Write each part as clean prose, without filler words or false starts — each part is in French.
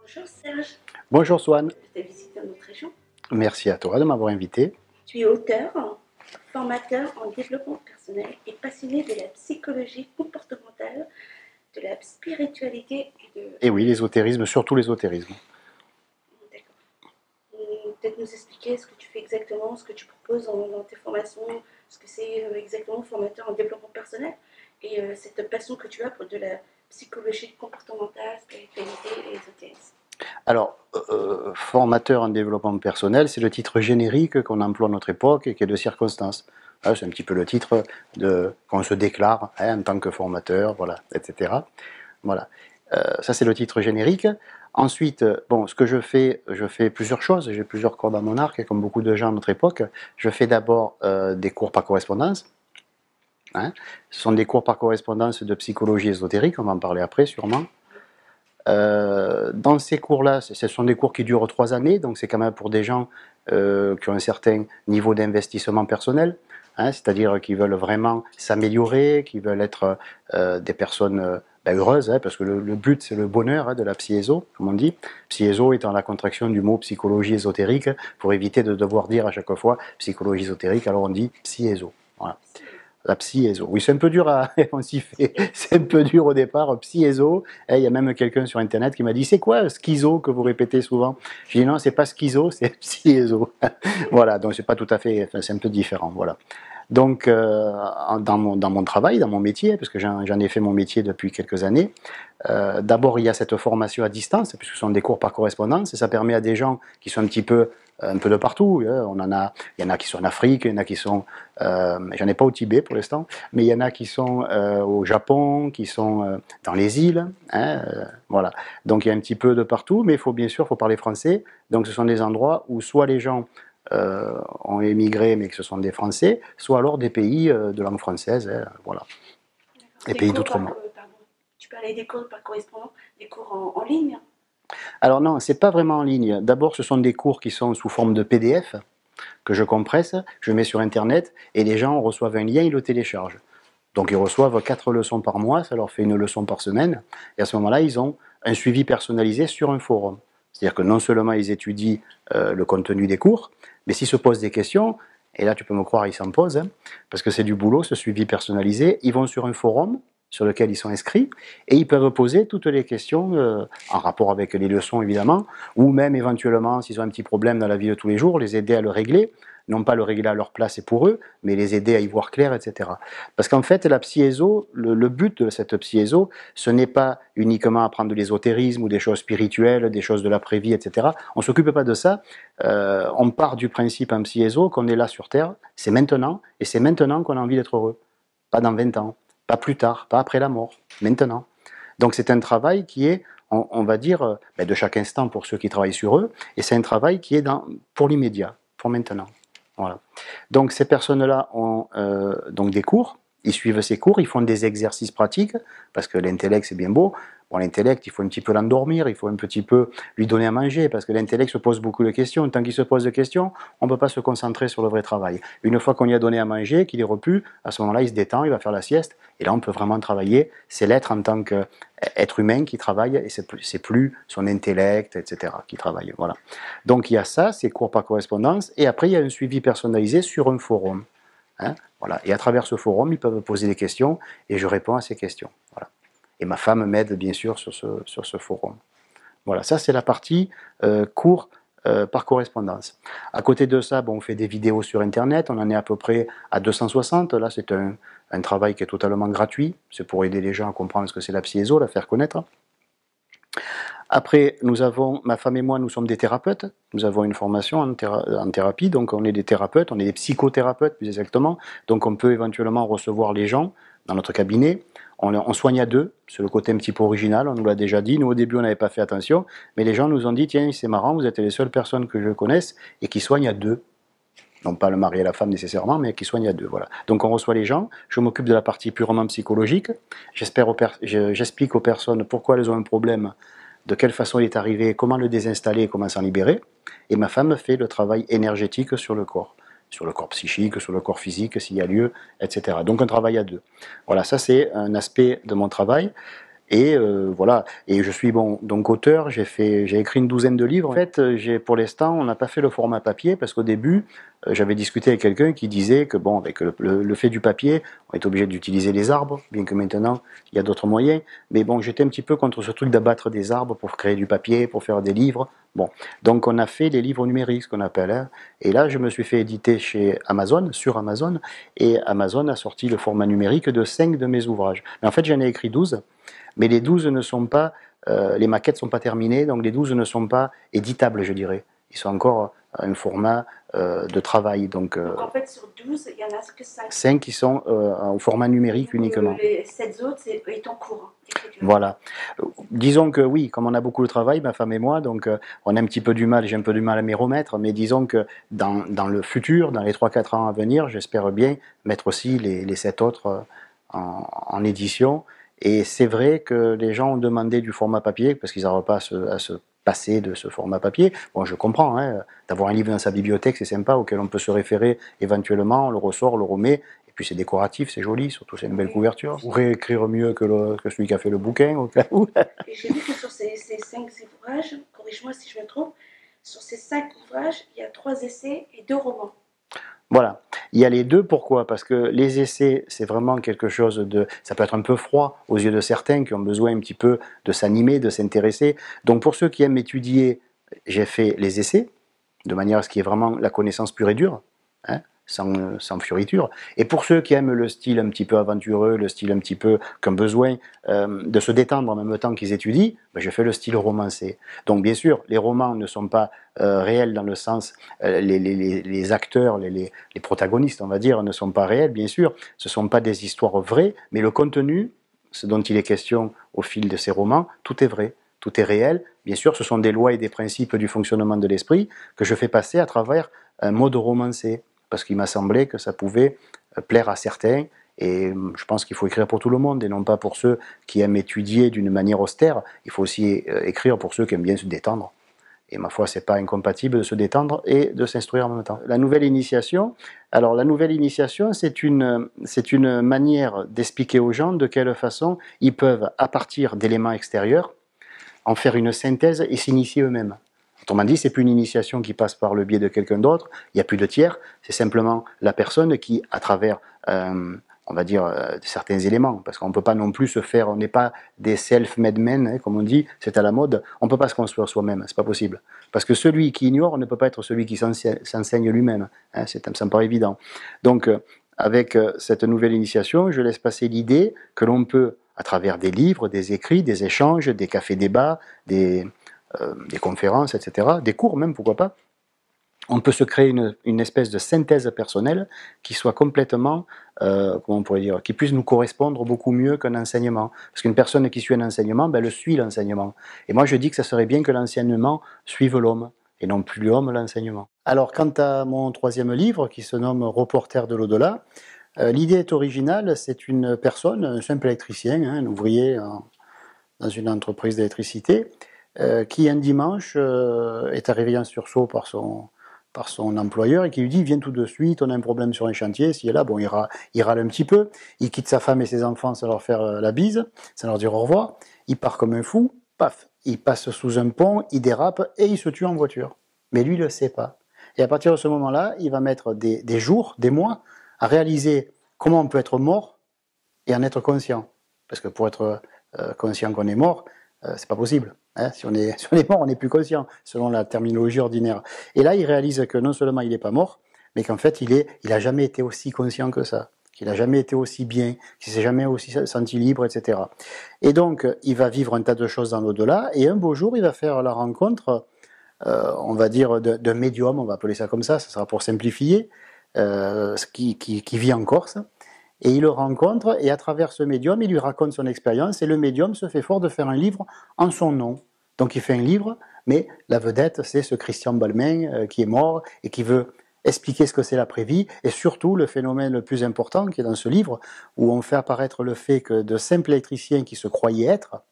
Bonjour Serge, Bonjour Swan, tu as visité notre région. merci à toi de m'avoir invité. Tu es auteur, formateur en développement personnel et passionné de la psychologie comportementale, de la spiritualité et de... Et oui, l'ésotérisme, surtout l'ésotérisme. D'accord. Peut-être nous expliquer ce que tu fais exactement, ce que tu proposes dans tes formations, ce que c'est exactement formateur en développement personnel et cette passion que tu as pour de la psychologie comportementale, spiritualité et ésotérisme. Alors, formateur en développement personnel, c'est le titre générique qu'on emploie à notre époque et qui est de circonstance. C'est un petit peu le titre qu'on se déclare en tant que formateur, voilà, etc. Voilà. Ça, c'est le titre générique. Ensuite, bon, ce que je fais plusieurs choses. J'ai plusieurs cordes à mon arc, et comme beaucoup de gens à notre époque. Je fais d'abord des cours par correspondance. Ce sont des cours par correspondance de psychologie ésotérique, on va en parler après sûrement. Dans ces cours-là, ce sont des cours qui durent 3 années, donc c'est quand même pour des gens qui ont un certain niveau d'investissement personnel, c'est-à-dire qui veulent vraiment s'améliorer, qui veulent être des personnes heureuses, parce que le but c'est le bonheur de la psy-éso, comme on dit. Psy-éso étant la contraction du mot psychologie ésotérique, pour éviter de devoir dire à chaque fois psychologie ésotérique, alors on dit psy-éso. Voilà. La psy-éso. Oui, c'est un peu dur on s'y fait. C'est un peu dur au départ, psy-éso. Il y a même quelqu'un sur Internet qui m'a dit, c'est quoi schizo que vous répétez souvent? J'ai dit non, c'est pas schizo, c'est psy-éso. Voilà, donc c'est pas tout à fait, enfin, c'est un peu différent, voilà. Donc, dans mon travail, dans mon métier, parce que j'en ai fait mon métier depuis quelques années, d'abord, il y a cette formation à distance, puisque ce sont des cours par correspondance, et ça permet à des gens qui sont un peu de partout. Il y en a qui sont en Afrique, il y en a qui sont, j'en ai pas au Tibet pour l'instant, mais il y en a qui sont au Japon, qui sont dans les îles, voilà. Donc il y a un petit peu de partout, mais bien sûr, il faut parler français. Donc ce sont des endroits où soit les gens ont émigré, mais que ce sont des Français, soit alors des pays de langue française, voilà. Les pays d'outre-mer. Tu parlais des cours par correspondance, des cours en ligne. Alors non, c'est pas vraiment en ligne. D'abord, ce sont des cours qui sont sous forme de PDF, que je compresse, je mets sur Internet, et les gens reçoivent un lien, ils le téléchargent. Donc ils reçoivent 4 leçons par mois, ça leur fait une leçon par semaine, et à ce moment-là, ils ont un suivi personnalisé sur un forum. C'est-à-dire que non seulement ils étudient le contenu des cours, mais s'ils se posent des questions, et là tu peux me croire, ils s'en posent, parce que c'est du boulot, ce suivi personnalisé, ils vont sur un forum sur lequel ils sont inscrits, et ils peuvent poser toutes les questions en rapport avec les leçons évidemment, ou même éventuellement, s'ils ont un petit problème dans la vie de tous les jours, les aider à le régler, non pas le régler à leur place et pour eux, mais les aider à y voir clair, etc. Parce qu'en fait, la psy-éso, le but de cette psy-éso, ce n'est pas uniquement apprendre de l'ésotérisme ou des choses spirituelles, des choses de l'après-vie, etc. On ne s'occupe pas de ça. On part du principe en psy-éso qu'on est là sur Terre, c'est maintenant, et c'est maintenant qu'on a envie d'être heureux. Pas dans 20 ans, pas plus tard, pas après la mort, maintenant. Donc c'est un travail qui est, on va dire, de chaque instant pour ceux qui travaillent sur eux, et c'est un travail qui est pour l'immédiat, pour maintenant. Voilà. Donc ces personnes-là ont donc des cours, ils suivent ces cours, ils font des exercices pratiques, parce que l'intellect c'est bien beau. Bon, l'intellect, il faut un petit peu l'endormir, il faut un petit peu lui donner à manger, parce que l'intellect se pose beaucoup de questions. Tant qu'il se pose de questions, on ne peut pas se concentrer sur le vrai travail. Une fois qu'on lui a donné à manger, qu'il est repu, à ce moment-là, il se détend, il va faire la sieste, et là on peut vraiment travailler. C'est l'être en tant qu'être humain qui travaille, et c'est plus son intellect, etc., qui travaille. Voilà. Donc il y a ça, ces cours par correspondance, et après il y a un suivi personnalisé sur un forum. Voilà. Et à travers ce forum, ils peuvent poser des questions, et je réponds à ces questions. Voilà. Et ma femme m'aide bien sûr sur ce forum. Voilà, ça c'est la partie cours par correspondance. À côté de ça, on fait des vidéos sur Internet, on en est à peu près à 260. Là, c'est un travail qui est totalement gratuit. C'est pour aider les gens à comprendre ce que c'est la psy-éso, la faire connaître. Après, ma femme et moi, nous sommes des thérapeutes. Nous avons une formation en thérapie, donc on est des thérapeutes, on est des psychothérapeutes plus exactement. Donc on peut éventuellement recevoir les gens dans notre cabinet. On soigne à deux, c'est le côté un petit peu original, on nous l'a déjà dit. Nous au début on n'avait pas fait attention, mais les gens nous ont dit, tiens c'est marrant, vous êtes les seules personnes que je connaisse et qui soignent à deux. Non pas le mari et la femme nécessairement, mais qui soignent à deux. Voilà. Donc on reçoit les gens, je m'occupe de la partie purement psychologique, j'explique aux personnes pourquoi elles ont un problème, de quelle façon il est arrivé, comment le désinstaller et comment s'en libérer. Et ma femme fait le travail énergétique sur le corps psychique, sur le corps physique, s'il y a lieu, etc. Donc un travail à deux. Voilà, ça c'est un aspect de mon travail. Et voilà, et je suis bon, donc auteur, j'ai écrit une douzaine de livres. En fait, pour l'instant, on n'a pas fait le format papier parce qu'au début, j'avais discuté avec quelqu'un qui disait que bon, avec le fait du papier, on est obligé d'utiliser les arbres, bien que maintenant il y a d'autres moyens. Mais bon, j'étais un petit peu contre ce truc d'abattre des arbres pour créer du papier, pour faire des livres. Bon, donc on a fait des livres numériques, ce qu'on appelle. Hein. Et là, je me suis fait éditer chez Amazon, sur Amazon, et Amazon a sorti le format numérique de 5 de mes ouvrages. Mais en fait, j'en ai écrit 12. Mais les 12 ne sont pas, les maquettes ne sont pas terminées, donc les 12 ne sont pas éditables, je dirais. Ils sont encore un format de travail. Donc en fait, sur 12, il n'y en a que 5. 5 qui sont au format numérique donc, uniquement. Les 7 autres, c'est en cours. Voilà. Disons que oui, comme on a beaucoup de travail, ma femme et moi, donc on a un petit peu du mal, j'ai un peu du mal à m'y remettre, mais disons que dans le futur, dans les 3-4 ans à venir, j'espère bien mettre aussi les 7 autres en édition. Et c'est vrai que les gens ont demandé du format papier parce qu'ils n'arrivent pas à se passer de ce format papier. Bon, je comprends, hein, d'avoir un livre dans sa bibliothèque, c'est sympa, auquel on peut se référer éventuellement, on le ressort, on le remet, et puis c'est décoratif, c'est joli, surtout c'est une belle couverture. On pourrait écrire mieux que celui qui a fait le bouquin, au cas où. Et j'ai vu que sur ces 5 ouvrages, corrige-moi si je me trompe, sur ces 5 ouvrages, il y a 3 essais et 2 romans. Voilà, il y a les deux, pourquoi? Parce que les essais, c'est vraiment quelque chose de... Ça peut être un peu froid aux yeux de certains qui ont besoin un petit peu de s'animer, de s'intéresser. Donc pour ceux qui aiment étudier, j'ai fait les essais, de manière à ce qu'il y ait vraiment la connaissance pure et dure, hein, sans fioriture. Et pour ceux qui aiment le style un petit peu aventureux, le style un petit peu qui ont besoin de se détendre en même temps qu'ils étudient, ben j'ai fait le style romancé. Donc bien sûr, les romans ne sont pas réels dans le sens, les acteurs, les protagonistes, on va dire, ne sont pas réels, bien sûr. Ce ne sont pas des histoires vraies, mais le contenu, ce dont il est question au fil de ces romans, tout est vrai. Tout est réel. Bien sûr, ce sont des lois et des principes du fonctionnement de l'esprit que je fais passer à travers un mode romancé parce qu'il m'a semblé que ça pouvait plaire à certains, et je pense qu'il faut écrire pour tout le monde, et non pas pour ceux qui aiment étudier d'une manière austère. Il faut aussi écrire pour ceux qui aiment bien se détendre. Et ma foi, c'est pas incompatible de se détendre et de s'instruire en même temps. La nouvelle initiation, alors la nouvelle initiation, c'est une manière d'expliquer aux gens de quelle façon ils peuvent, à partir d'éléments extérieurs, en faire une synthèse et s'initier eux-mêmes. Autrement dit, c'est plus une initiation qui passe par le biais de quelqu'un d'autre, il n'y a plus de tiers, c'est simplement la personne qui, à travers, on va dire, certains éléments, parce qu'on ne peut pas non plus se faire, on n'est pas des self-made men, hein, comme on dit, c'est à la mode, on ne peut pas se construire soi-même, c'est pas possible. Parce que celui qui ignore ne peut pas être celui qui s'enseigne lui-même, hein, ça me paraît évident. Donc, avec cette nouvelle initiation, je laisse passer l'idée que l'on peut, à travers des livres, des écrits, des échanges, des cafés-débats, des conférences, etc., des cours même, pourquoi pas, on peut se créer une espèce de synthèse personnelle qui soit complètement, comment on pourrait dire, qui puisse nous correspondre beaucoup mieux qu'un enseignement. Parce qu'une personne qui suit un enseignement, ben, elle suit l'enseignement. Et moi, je dis que ça serait bien que l'enseignement suive l'homme, et non plus l'homme l'enseignement. Alors, quant à mon troisième livre, qui se nomme Reporter de l'au-delà, l'idée est originale, c'est une personne, un simple électricien, hein, un ouvrier dans une entreprise d'électricité, qui un dimanche est arrivé en sursaut par son employeur et qui lui dit viens tout de suite, on a un problème sur un chantier, si est là, bon, il râle un petit peu, il quitte sa femme et ses enfants sans leur faire la bise, sans leur dire au revoir, il part comme un fou, paf, il passe sous un pont, il dérape et il se tue en voiture. Mais lui, il ne le sait pas. Et à partir de ce moment-là, il va mettre des jours, des mois, à réaliser comment on peut être mort et en être conscient. Parce que pour être conscient qu'on est mort, c'est pas possible. Hein, si on est mort, on n'est plus conscient, selon la terminologie ordinaire. Et là, il réalise que non seulement il n'est pas mort, mais qu'en fait, il n'a jamais été aussi conscient que ça, qu'il n'a jamais été aussi bien, qu'il s'est jamais aussi senti libre, etc. Et donc, il va vivre un tas de choses dans l'au-delà, et un beau jour, il va faire la rencontre, on va dire, d'un médium, on va appeler ça comme ça sera pour simplifier, qui vit en Corse. Et il le rencontre, et à travers ce médium, il lui raconte son expérience, et le médium se fait fort de faire un livre en son nom. Donc il fait un livre, mais la vedette, c'est ce Christian Balmain qui est mort, et qui veut expliquer ce que c'est l'après-vie, et surtout le phénomène le plus important qui est dans ce livre, où on fait apparaître le fait que de simples électriciens qui se croyaient être,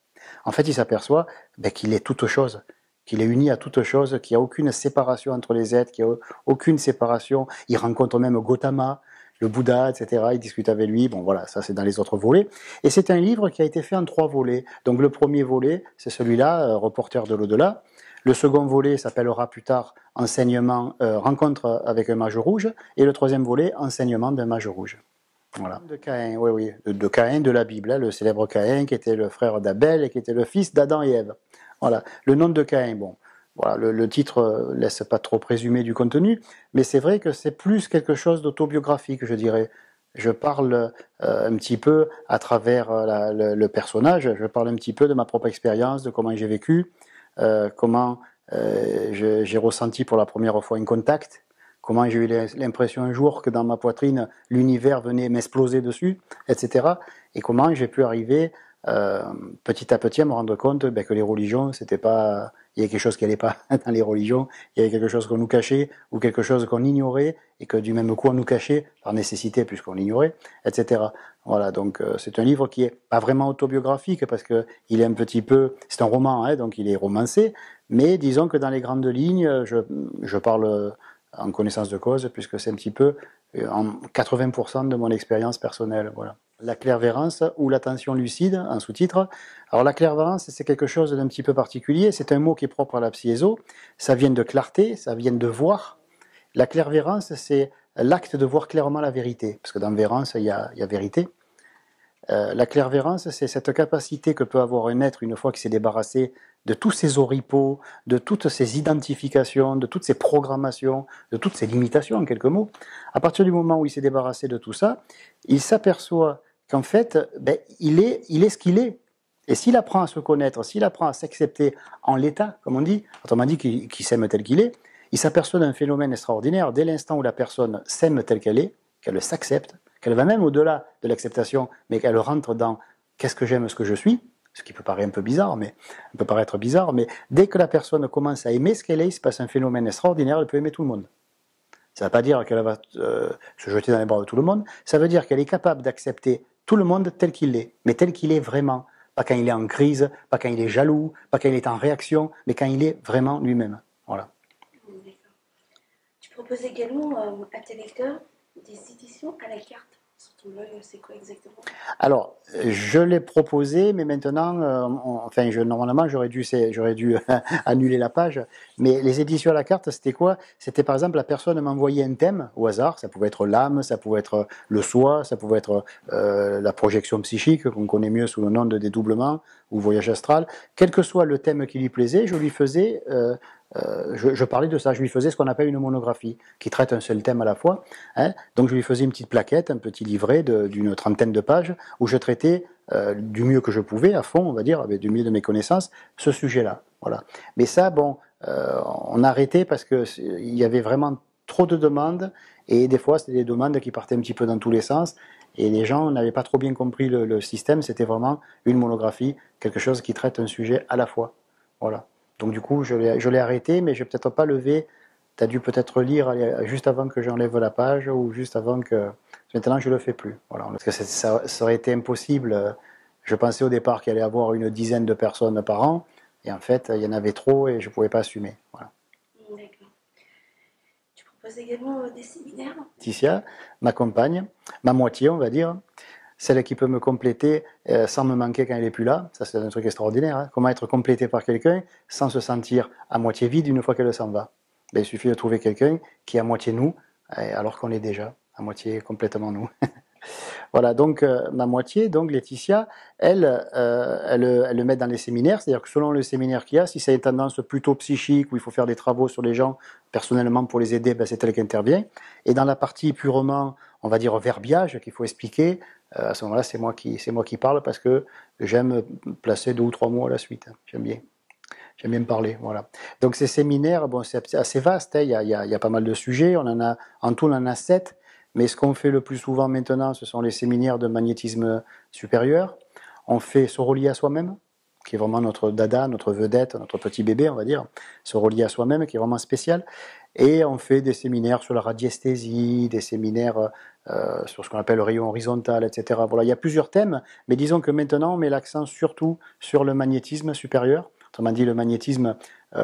en fait il s'aperçoit qu'il est toute chose, qu'il est uni à toute chose, qu'il n'y a aucune séparation entre les êtres, qu'il n'y a aucune séparation. Il rencontre même Gautama, le Bouddha, etc. Il discute avec lui. Bon, voilà, ça c'est dans les autres volets. Et c'est un livre qui a été fait en 3 volets. Donc le premier volet, c'est celui-là, Reporter de l'au-delà. Le second volet s'appellera plus tard Enseignement, Rencontre avec un mage rouge. Et le troisième volet, Enseignement d'un mage rouge. Voilà. De Caïn, oui, oui, de Caïn de la Bible, hein, le célèbre Caïn qui était le frère d'Abel et qui était le fils d'Adam et Ève. Voilà. Le nom de Caïn, bon, voilà, le titre laisse pas trop présumer du contenu, mais c'est vrai que c'est plus quelque chose d'autobiographique, je dirais. Je parle un petit peu à travers le personnage, je parle un petit peu de ma propre expérience, de comment j'ai vécu, comment j'ai ressenti pour la première fois un contact, comment j'ai eu l'impression un jour que dans ma poitrine, l'univers venait m'exploser dessus, etc. Et comment j'ai pu arriver petit à petit à me rendre compte que les religions, c'était pas... Il y avait quelque chose qui n'allait pas dans les religions, il y avait quelque chose qu'on nous cachait, ou quelque chose qu'on ignorait, et que du même coup on nous cachait, par nécessité puisqu'on l'ignorait, etc. Voilà, donc c'est un livre qui est pas vraiment autobiographique, parce que il est un petit peu... C'est un roman, hein, donc il est romancé, mais disons que dans les grandes lignes, je parle en connaissance de cause, puisque c'est un petit peu en 80% de mon expérience personnelle. Voilà. La clairvoyance ou l'attention lucide, en sous-titre. Alors la clairvoyance, c'est quelque chose d'un petit peu particulier, c'est un mot qui est propre à la psyéso, ça vient de clarté, ça vient de voir. La clairvoyance, c'est l'acte de voir clairement la vérité, parce que dans vérance, il y a vérité. La clairvoyance, c'est cette capacité que peut avoir un être une fois qu'il s'est débarrassé de tous ses oripeaux, de toutes ses identifications, de toutes ses programmations, de toutes ses limitations en quelques mots. À partir du moment où il s'est débarrassé de tout ça, il s'aperçoit qu'en fait, il est ce qu'il est. Et s'il apprend à se connaître, s'il apprend à s'accepter en l'état, comme on dit, autrement dit qu'il s'aime tel qu'il est, il s'aperçoit d'un phénomène extraordinaire. Dès l'instant où la personne s'aime telle qu'elle est, qu'elle s'accepte, qu'elle va même au-delà de l'acceptation, mais qu'elle rentre dans qu'est-ce que j'aime, ce que je suis, ce qui peut paraître un peu bizarre, mais peut paraître bizarre, mais dès que la personne commence à aimer ce qu'elle est, il se passe un phénomène extraordinaire, elle peut aimer tout le monde. Ça ne veut pas dire qu'elle va se jeter dans les bras de tout le monde, ça veut dire qu'elle est capable d'accepter tout le monde tel qu'il est, mais tel qu'il est vraiment. Pas quand il est en crise, pas quand il est jaloux, pas quand il est en réaction, mais quand il est vraiment lui-même. Voilà. D'accord. Tu proposes également à tes lecteurs des éditions à la carte. Sur ton blog, c'est quoi exactement? Alors, je l'ai proposé, mais maintenant, normalement, j'aurais dû annuler la page. Mais les éditions à la carte, c'était quoi? C'était par exemple, la personne m'envoyait un thème au hasard. Ça pouvait être l'âme, ça pouvait être le soi, ça pouvait être la projection psychique, qu'on connaît mieux sous le nom de dédoublement ou voyage astral. Quel que soit le thème qui lui plaisait, je lui faisais... je parlais de ça, je lui faisais ce qu'on appelle une monographie, qui traite un seul thème à la fois. Hein. Donc je lui faisais une petite plaquette, un petit livret d'une trentaine de pages, où je traitais du mieux que je pouvais, à fond, on va dire, avec du mieux de mes connaissances, ce sujet-là. Voilà. Mais ça, bon, on a arrêté parce qu'il y avait vraiment trop de demandes, et des fois, c'était des demandes qui partaient un petit peu dans tous les sens, et les gens n'avaient pas trop bien compris le système, c'était vraiment une monographie, quelque chose qui traite un sujet à la fois. Voilà. Donc du coup, je l'ai arrêté, mais je n'ai peut-être pas levé. Tu as dû peut-être lire juste avant que j'enlève la page ou juste avant que... Maintenant, je ne le fais plus. Voilà. Parce que ça aurait été impossible. Je pensais au départ qu'il allait y avoir une dizaine de personnes par an. Et en fait, il y en avait trop et je ne pouvais pas assumer. Voilà. D'accord. Tu proposes également des séminaires? Laetitia, ma compagne, ma moitié, on va dire. Celle qui peut me compléter sans me manquer quand elle n'est plus là. Ça, c'est un truc extraordinaire. Hein. Comment être complété par quelqu'un sans se sentir à moitié vide une fois qu'elle s'en va. Ben, il suffit de trouver quelqu'un qui est à moitié nous, alors qu'on est déjà à moitié complètement nous. Voilà, donc ma moitié, donc Laetitia, elle le met dans les séminaires, c'est-à-dire que selon le séminaire qu'il y a, si ça a une tendance plutôt psychique, où il faut faire des travaux sur les gens, personnellement pour les aider, ben, c'est elle qui intervient. Et dans la partie purement, on va dire, verbiage, qu'il faut expliquer, à ce moment-là, c'est moi qui parle, parce que j'aime placer 2 ou 3 mots à la suite. J'aime bien me parler, voilà. Donc ces séminaires, bon, c'est assez vaste, hein, il y a pas mal de sujets, en tout on en a 7. Mais ce qu'on fait le plus souvent maintenant, ce sont les séminaires de magnétisme supérieur. On fait se relier à soi-même, qui est vraiment notre dada, notre vedette, notre petit bébé, on va dire. Se relier à soi-même, qui est vraiment spécial. Et on fait des séminaires sur la radiesthésie, des séminaires sur ce qu'on appelle le rayon horizontal, etc. Voilà, il y a plusieurs thèmes, mais disons que maintenant, on met l'accent surtout sur le magnétisme supérieur. Autrement dit, le magnétisme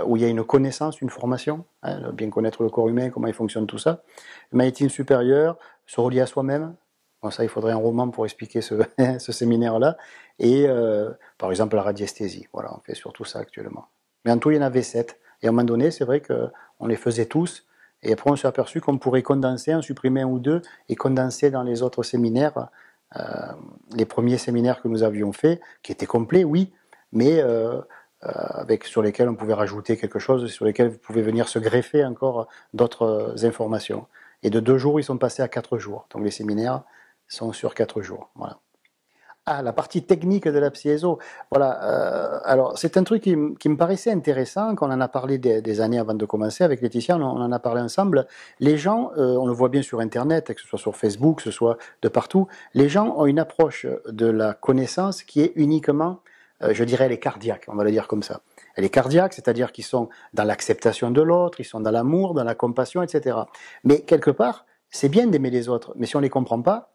où il y a une connaissance, une formation, hein, bien connaître le corps humain, comment il fonctionne, tout ça. Médecine supérieure, se relier à soi-même. Bon, ça, il faudrait un roman pour expliquer ce, ce séminaire-là. Et par exemple, la radiesthésie. Voilà, on fait surtout ça actuellement. Mais en tout, il y en avait 7. Et à un moment donné, c'est vrai qu'on les faisait tous. Et après, on s'est aperçu qu'on pourrait condenser, en supprimer un ou deux, et condenser dans les autres séminaires, les premiers séminaires que nous avions faits, qui étaient complets, oui, mais sur lesquels on pouvait rajouter quelque chose, sur lesquels vous pouvez venir se greffer encore d'autres informations. Et de 2 jours, ils sont passés à 4 jours. Donc les séminaires sont sur 4 jours. Voilà. Ah, la partie technique de la piezo. Voilà. Alors, c'est un truc qui me paraissait intéressant, qu'on en a parlé des années avant de commencer avec Laetitia, on en a parlé ensemble. Les gens, on le voit bien sur Internet, que ce soit sur Facebook, que ce soit de partout, les gens ont une approche de la connaissance qui est uniquement, je dirais, elle est cardiaque, on va le dire comme ça. Elle est cardiaque, c'est-à-dire qu'ils sont dans l'acceptation de l'autre, ils sont dans l'amour, dans la compassion, etc. Mais quelque part, c'est bien d'aimer les autres, mais si on ne les comprend pas,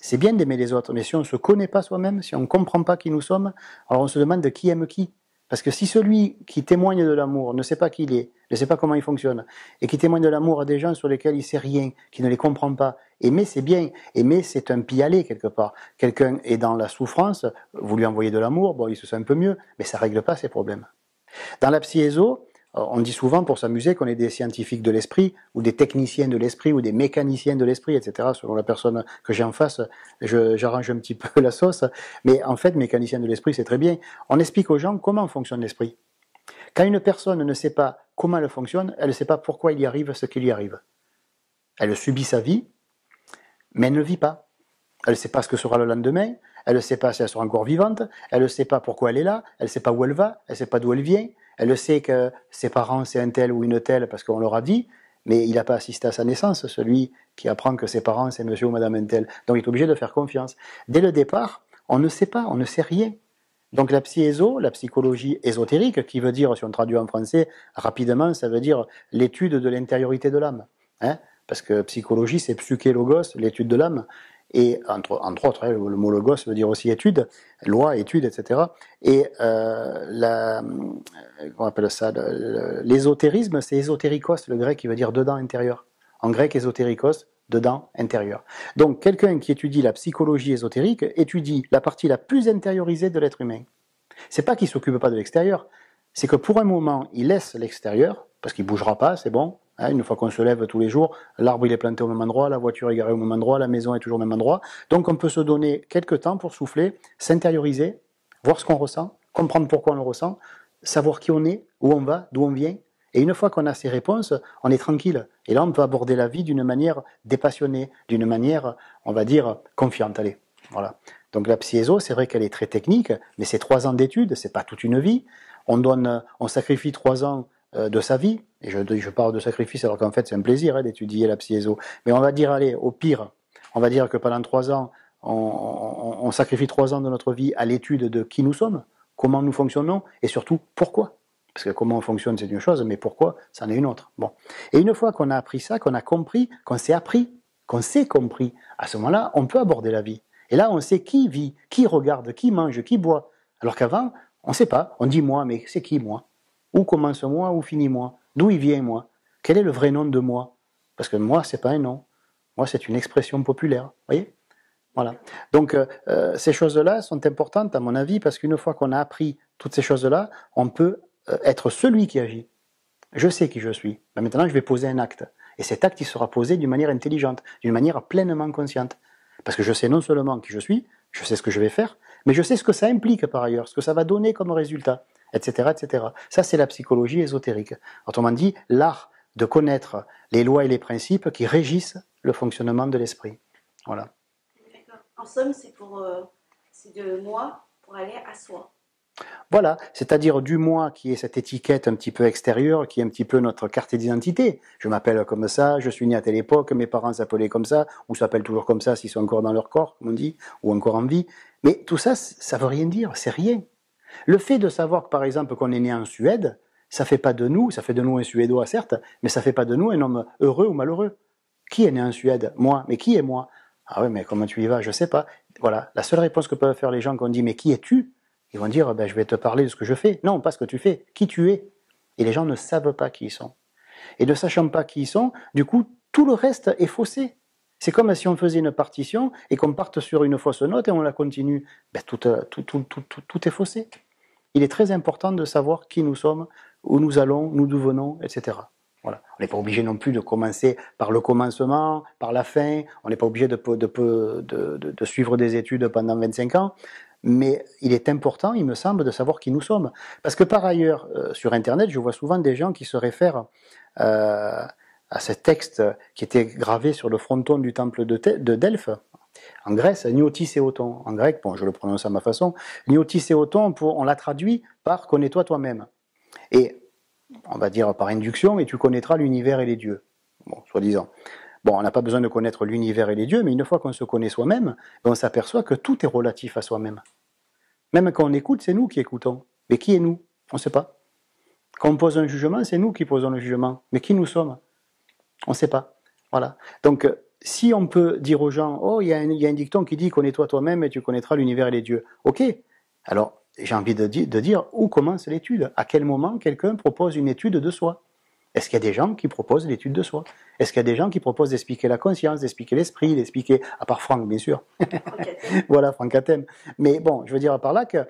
c'est bien d'aimer les autres, mais si on ne se connaît pas soi-même, si on ne comprend pas qui nous sommes, alors on se demande qui aime qui. Parce que si celui qui témoigne de l'amour ne sait pas qui il est, ne sait pas comment il fonctionne, et qui témoigne de l'amour à des gens sur lesquels il ne sait rien, qui ne les comprend pas, aimer c'est bien, aimer c'est un pis-aller quelque part. Quelqu'un est dans la souffrance, vous lui envoyez de l'amour, bon il se sent un peu mieux, mais ça ne règle pas ses problèmes. Dans la psiéso, on dit souvent pour s'amuser qu'on est des scientifiques de l'esprit, ou des techniciens de l'esprit, ou des mécaniciens de l'esprit, etc. Selon la personne que j'ai en face, j'arrange un petit peu la sauce. Mais en fait, mécanicien de l'esprit, c'est très bien. On explique aux gens comment fonctionne l'esprit. Quand une personne ne sait pas comment elle fonctionne, elle ne sait pas pourquoi il y arrive ce qui lui arrive. Elle subit sa vie, mais elle ne vit pas. Elle ne sait pas ce que sera le lendemain, elle ne sait pas si elle sera encore vivante, elle ne sait pas pourquoi elle est là, elle ne sait pas où elle va, elle ne sait pas d'où elle vient, elle sait que ses parents c'est un tel ou une telle parce qu'on leur a dit, mais il n'a pas assisté à sa naissance, celui qui apprend que ses parents c'est monsieur ou madame un tel. Donc il est obligé de faire confiance. Dès le départ, on ne sait pas, on ne sait rien. Donc la psyéso, la psychologie ésotérique, qui veut dire, si on traduit en français rapidement, ça veut dire l'étude de l'intériorité de l'âme. Hein, parce que psychologie c'est psyché logos, l'étude de l'âme. Et entre autres, le mot logos veut dire aussi étude, loi, étude, etc. Et on appelle ça, l'ésotérisme, c'est ésotérikos, le grec qui veut dire dedans, intérieur. En grec, ésotérikos, dedans, intérieur. Donc, quelqu'un qui étudie la psychologie ésotérique étudie la partie la plus intériorisée de l'être humain. C'est pas qu'il s'occupe pas de l'extérieur, c'est que pour un moment, il laisse l'extérieur, parce qu'il bougera pas, c'est bon. Une fois qu'on se lève tous les jours, l'arbre il est planté au même endroit, la voiture est garée au même endroit, la maison est toujours au même endroit. Donc on peut se donner quelques temps pour souffler, s'intérioriser, voir ce qu'on ressent, comprendre pourquoi on le ressent, savoir qui on est, où on va, d'où on vient. Et une fois qu'on a ces réponses, on est tranquille. Et là, on peut aborder la vie d'une manière dépassionnée, d'une manière, on va dire, confiante. Allez, voilà. Donc la psyéso, c'est vrai qu'elle est très technique, mais c'est 3 ans d'études, c'est pas toute une vie. On sacrifie 3 ans de sa vie, et je parle de sacrifice alors qu'en fait c'est un plaisir d'étudier la psyéso, mais on va dire, allez, au pire, on va dire que pendant 3 ans, on sacrifie 3 ans de notre vie à l'étude de qui nous sommes, comment nous fonctionnons, et surtout pourquoi. Parce que comment on fonctionne c'est une chose, mais pourquoi, c'en est une autre. Bon. Et une fois qu'on a appris ça, qu'on a compris, qu'on s'est appris, qu'on s'est compris, à ce moment-là, on peut aborder la vie. Et là, on sait qui vit, qui regarde, qui mange, qui boit. Alors qu'avant, on ne sait pas. On dit moi, mais c'est qui moi? Où commence moi, où finit moi? D'où il vient moi? Quel est le vrai nom de moi? Parce que moi, c'est pas un nom. Moi, c'est une expression populaire. Vous voyez? Voilà. Donc, ces choses-là sont importantes, à mon avis, parce qu'une fois qu'on a appris toutes ces choses-là, on peut être celui qui agit. Je sais qui je suis. Ben maintenant, je vais poser un acte. Et cet acte, il sera posé d'une manière intelligente, d'une manière pleinement consciente. Parce que je sais non seulement qui je suis, je sais ce que je vais faire, mais je sais ce que ça implique par ailleurs, ce que ça va donner comme résultat, etc., etc. Ça, c'est la psychologie ésotérique. Autrement dit, l'art de connaître les lois et les principes qui régissent le fonctionnement de l'esprit. Voilà. D'accord. En somme, c'est de moi pour aller à soi. Voilà, c'est-à-dire du moi qui est cette étiquette un petit peu extérieure, qui est un petit peu notre carte d'identité. Je m'appelle comme ça, je suis né à telle époque, mes parents s'appelaient comme ça, ou s'appellent toujours comme ça s'ils sont encore dans leur corps, comme on dit, ou encore en vie. Mais tout ça, ça veut rien dire, c'est rien. Le fait de savoir que, par exemple, qu'on est né en Suède, ça fait pas de nous, ça fait de nous un Suédois certes, mais ça fait pas de nous un homme heureux ou malheureux. Qui est né en Suède? Moi. Mais qui est moi? Ah oui, mais comment tu y vas? Je sais pas. Voilà, la seule réponse que peuvent faire les gens quand on dit mais qui es-tu? Ils vont dire, ben, je vais te parler de ce que je fais. Non, pas ce que tu fais, qui tu es. Et les gens ne savent pas qui ils sont. Et ne sachant pas qui ils sont, du coup, tout le reste est faussé. C'est comme si on faisait une partition et qu'on parte sur une fausse note et on la continue. Ben, tout est faussé. Il est très important de savoir qui nous sommes, où nous allons, d'où venons, etc. Voilà. On n'est pas obligé non plus de commencer par le commencement, par la fin. On n'est pas obligé de suivre des études pendant 25 ans. Mais il est important, il me semble, de savoir qui nous sommes. Parce que par ailleurs, sur Internet, je vois souvent des gens qui se réfèrent à ce texte qui était gravé sur le fronton du temple de Delphes, en Grèce, Niotis Eoton. En grec, bon, je le prononce à ma façon, Niotis Eoton, on l'a traduit par connais-toi toi-même. Et on va dire par induction, et tu connaîtras l'univers et les dieux. Bon, soi-disant. Bon, on n'a pas besoin de connaître l'univers et les dieux, mais une fois qu'on se connaît soi-même, on s'aperçoit que tout est relatif à soi-même. Même quand on écoute, c'est nous qui écoutons. Mais qui est nous? On ne sait pas. Quand on pose un jugement, c'est nous qui posons le jugement. Mais qui nous sommes? On ne sait pas. Voilà. Donc, si on peut dire aux gens, oh, il y a un dicton qui dit connais-toi toi-même et tu connaîtras l'univers et les dieux. Ok. Alors, j'ai envie de dire où commence l'étude? À quel moment quelqu'un propose une étude de soi? Est-ce qu'il y a des gens qui proposent l'étude de soi? Est-ce qu'il y a des gens qui proposent d'expliquer la conscience, d'expliquer l'esprit, d'expliquer, à part Franck, bien sûr. Voilà, Franck Athème. Mais bon, je veux dire par là que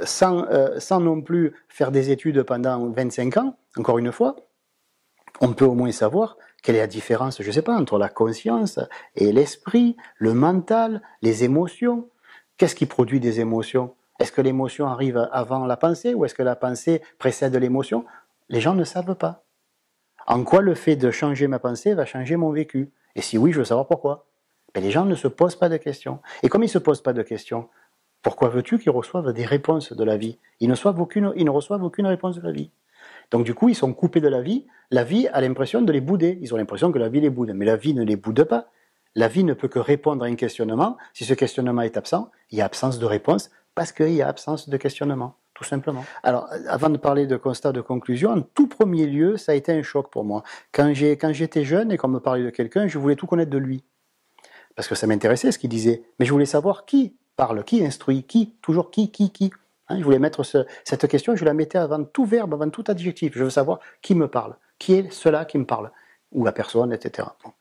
sans non plus faire des études pendant 25 ans, encore une fois, on peut au moins savoir quelle est la différence, je ne sais pas, entre la conscience et l'esprit, le mental, les émotions. Qu'est-ce qui produit des émotions? Est-ce que l'émotion arrive avant la pensée ou est-ce que la pensée précède l'émotion? Les gens ne savent pas. En quoi le fait de changer ma pensée va changer mon vécu? Et si oui, je veux savoir pourquoi. Mais les gens ne se posent pas de questions. Et comme ils ne se posent pas de questions, pourquoi veux-tu qu'ils reçoivent des réponses de la vie? Ils ne reçoivent aucune réponse de la vie. Donc du coup, ils sont coupés de la vie. La vie a l'impression de les bouder. Ils ont l'impression que la vie les boude. Mais la vie ne les boude pas. La vie ne peut que répondre à un questionnement. Si ce questionnement est absent, il y a absence de réponse parce qu'il y a absence de questionnement, tout simplement. Alors, avant de parler de constat, de conclusion, en tout premier lieu, ça a été un choc pour moi. Quand j'étais jeune et qu'on me parlait de quelqu'un, je voulais tout connaître de lui. Parce que ça m'intéressait ce qu'il disait. Mais je voulais savoir qui parle, qui instruit, toujours qui. Hein, je voulais mettre cette question, je la mettais avant tout verbe, avant tout adjectif. Je veux savoir qui me parle, qui est cela qui me parle, ou la personne, etc. Bon.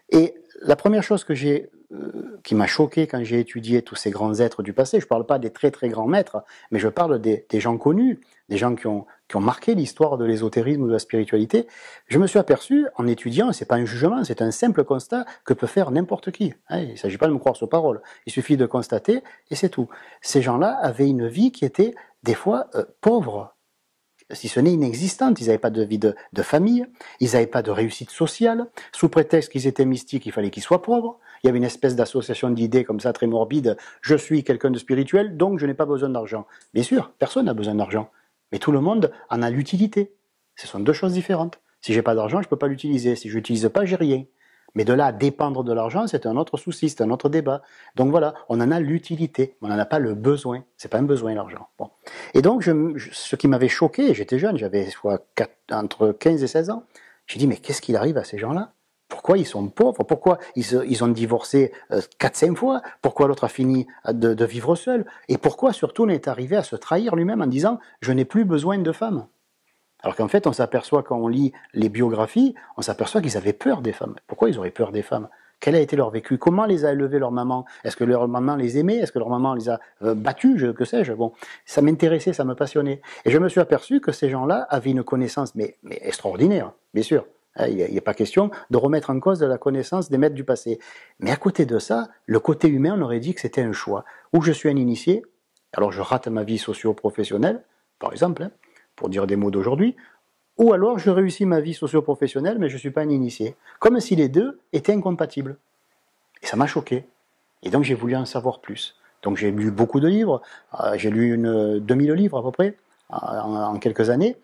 Et la première chose qui m'a choqué quand j'ai étudié tous ces grands êtres du passé, je ne parle pas des très très grands maîtres, mais je parle des gens connus, des gens qui ont marqué l'histoire de l'ésotérisme ou de la spiritualité, je me suis aperçu en étudiant, ce n'est pas un jugement, c'est un simple constat que peut faire n'importe qui. Hein, il ne s'agit pas de me croire sur parole, il suffit de constater et c'est tout. Ces gens-là avaient une vie qui était des fois pauvre, si ce n'est inexistante. Ils n'avaient pas de vie de famille, ils n'avaient pas de réussite sociale. Sous prétexte qu'ils étaient mystiques, il fallait qu'ils soient pauvres. Il y avait une espèce d'association d'idées comme ça, très morbide. Je suis quelqu'un de spirituel, donc je n'ai pas besoin d'argent. Bien sûr, personne n'a besoin d'argent. Mais tout le monde en a l'utilité. Ce sont deux choses différentes. Si j'ai pas d'argent, je ne peux pas l'utiliser. Si je l'utilise pas, j'ai rien. Mais de là à dépendre de l'argent, c'est un autre souci, c'est un autre débat. Donc voilà, on en a l'utilité, on n'en a pas le besoin. C'est pas un besoin, l'argent. Bon. Et donc, ce qui m'avait choqué, j'étais jeune, j'avais entre 15 et 16 ans, j'ai dit, mais qu'est-ce qu'il arrive à ces gens-là? Pourquoi ils sont pauvres? Pourquoi ils ont divorcé 4-5 fois? Pourquoi l'autre a fini de vivre seul? Et pourquoi surtout on est arrivé à se trahir lui-même en disant, je n'ai plus besoin de femmes? Alors qu'en fait, on s'aperçoit quand on lit les biographies, on s'aperçoit qu'ils avaient peur des femmes. Pourquoi ils auraient peur des femmes? Quel a été leur vécu? Comment les a élevés leur maman? Est-ce que leur maman les aimait? Est-ce que leur maman les a battus? Que sais-je? Bon, ça m'intéressait, ça me passionnait. Et je me suis aperçu que ces gens-là avaient une connaissance, mais extraordinaire, bien sûr. Il n'y a pas question de remettre en cause de la connaissance des maîtres du passé. Mais à côté de ça, le côté humain, on aurait dit que c'était un choix. Ou je suis un initié, alors je rate ma vie socio-professionnelle, par exemple, hein, pour dire des mots d'aujourd'hui, ou alors je réussis ma vie socio-professionnelle, mais je ne suis pas un initié. Comme si les deux étaient incompatibles. Et ça m'a choqué. Et donc j'ai voulu en savoir plus. Donc j'ai lu beaucoup de livres, j'ai lu 2000 livres à peu près, en quelques années,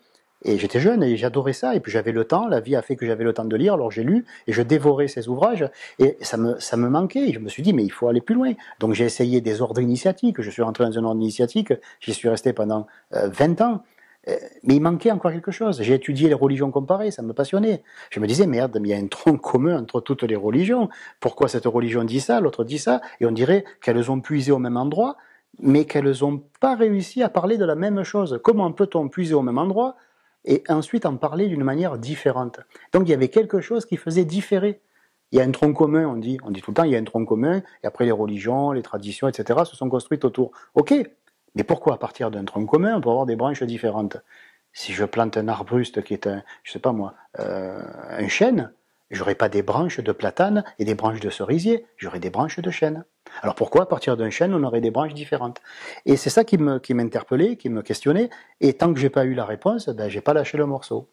et j'étais jeune et j'adorais ça, et puis j'avais le temps, la vie a fait que j'avais le temps de lire, alors j'ai lu, et je dévorais ces ouvrages, et ça me manquait, et je me suis dit, mais il faut aller plus loin. Donc j'ai essayé des ordres initiatiques, je suis rentré dans un ordre initiatique, j'y suis resté pendant 20 ans, mais il manquait encore quelque chose. J'ai étudié les religions comparées, ça me passionnait. Je me disais, merde, mais il y a un tronc commun entre toutes les religions. Pourquoi cette religion dit ça, l'autre dit ça? Et on dirait qu'elles ont puisé au même endroit, mais qu'elles n'ont pas réussi à parler de la même chose. Comment peut-on puiser au même endroit et ensuite en parler d'une manière différente. Donc il y avait quelque chose qui faisait différer. Il y a un tronc commun, on dit tout le temps, il y a un tronc commun, et après les religions, les traditions, etc. se sont construites autour. Ok, mais pourquoi à partir d'un tronc commun, on peut avoir des branches différentes? Si je plante un arbuste qui est je sais pas moi, un chêne, j'aurai pas des branches de platane et des branches de cerisier, j'aurai des branches de chêne. Alors pourquoi à partir d'un chêne on aurait des branches différentes? Et c'est ça qui m'interpellait, qui me questionnait, et tant que j'ai pas eu la réponse, ben j'ai pas lâché le morceau.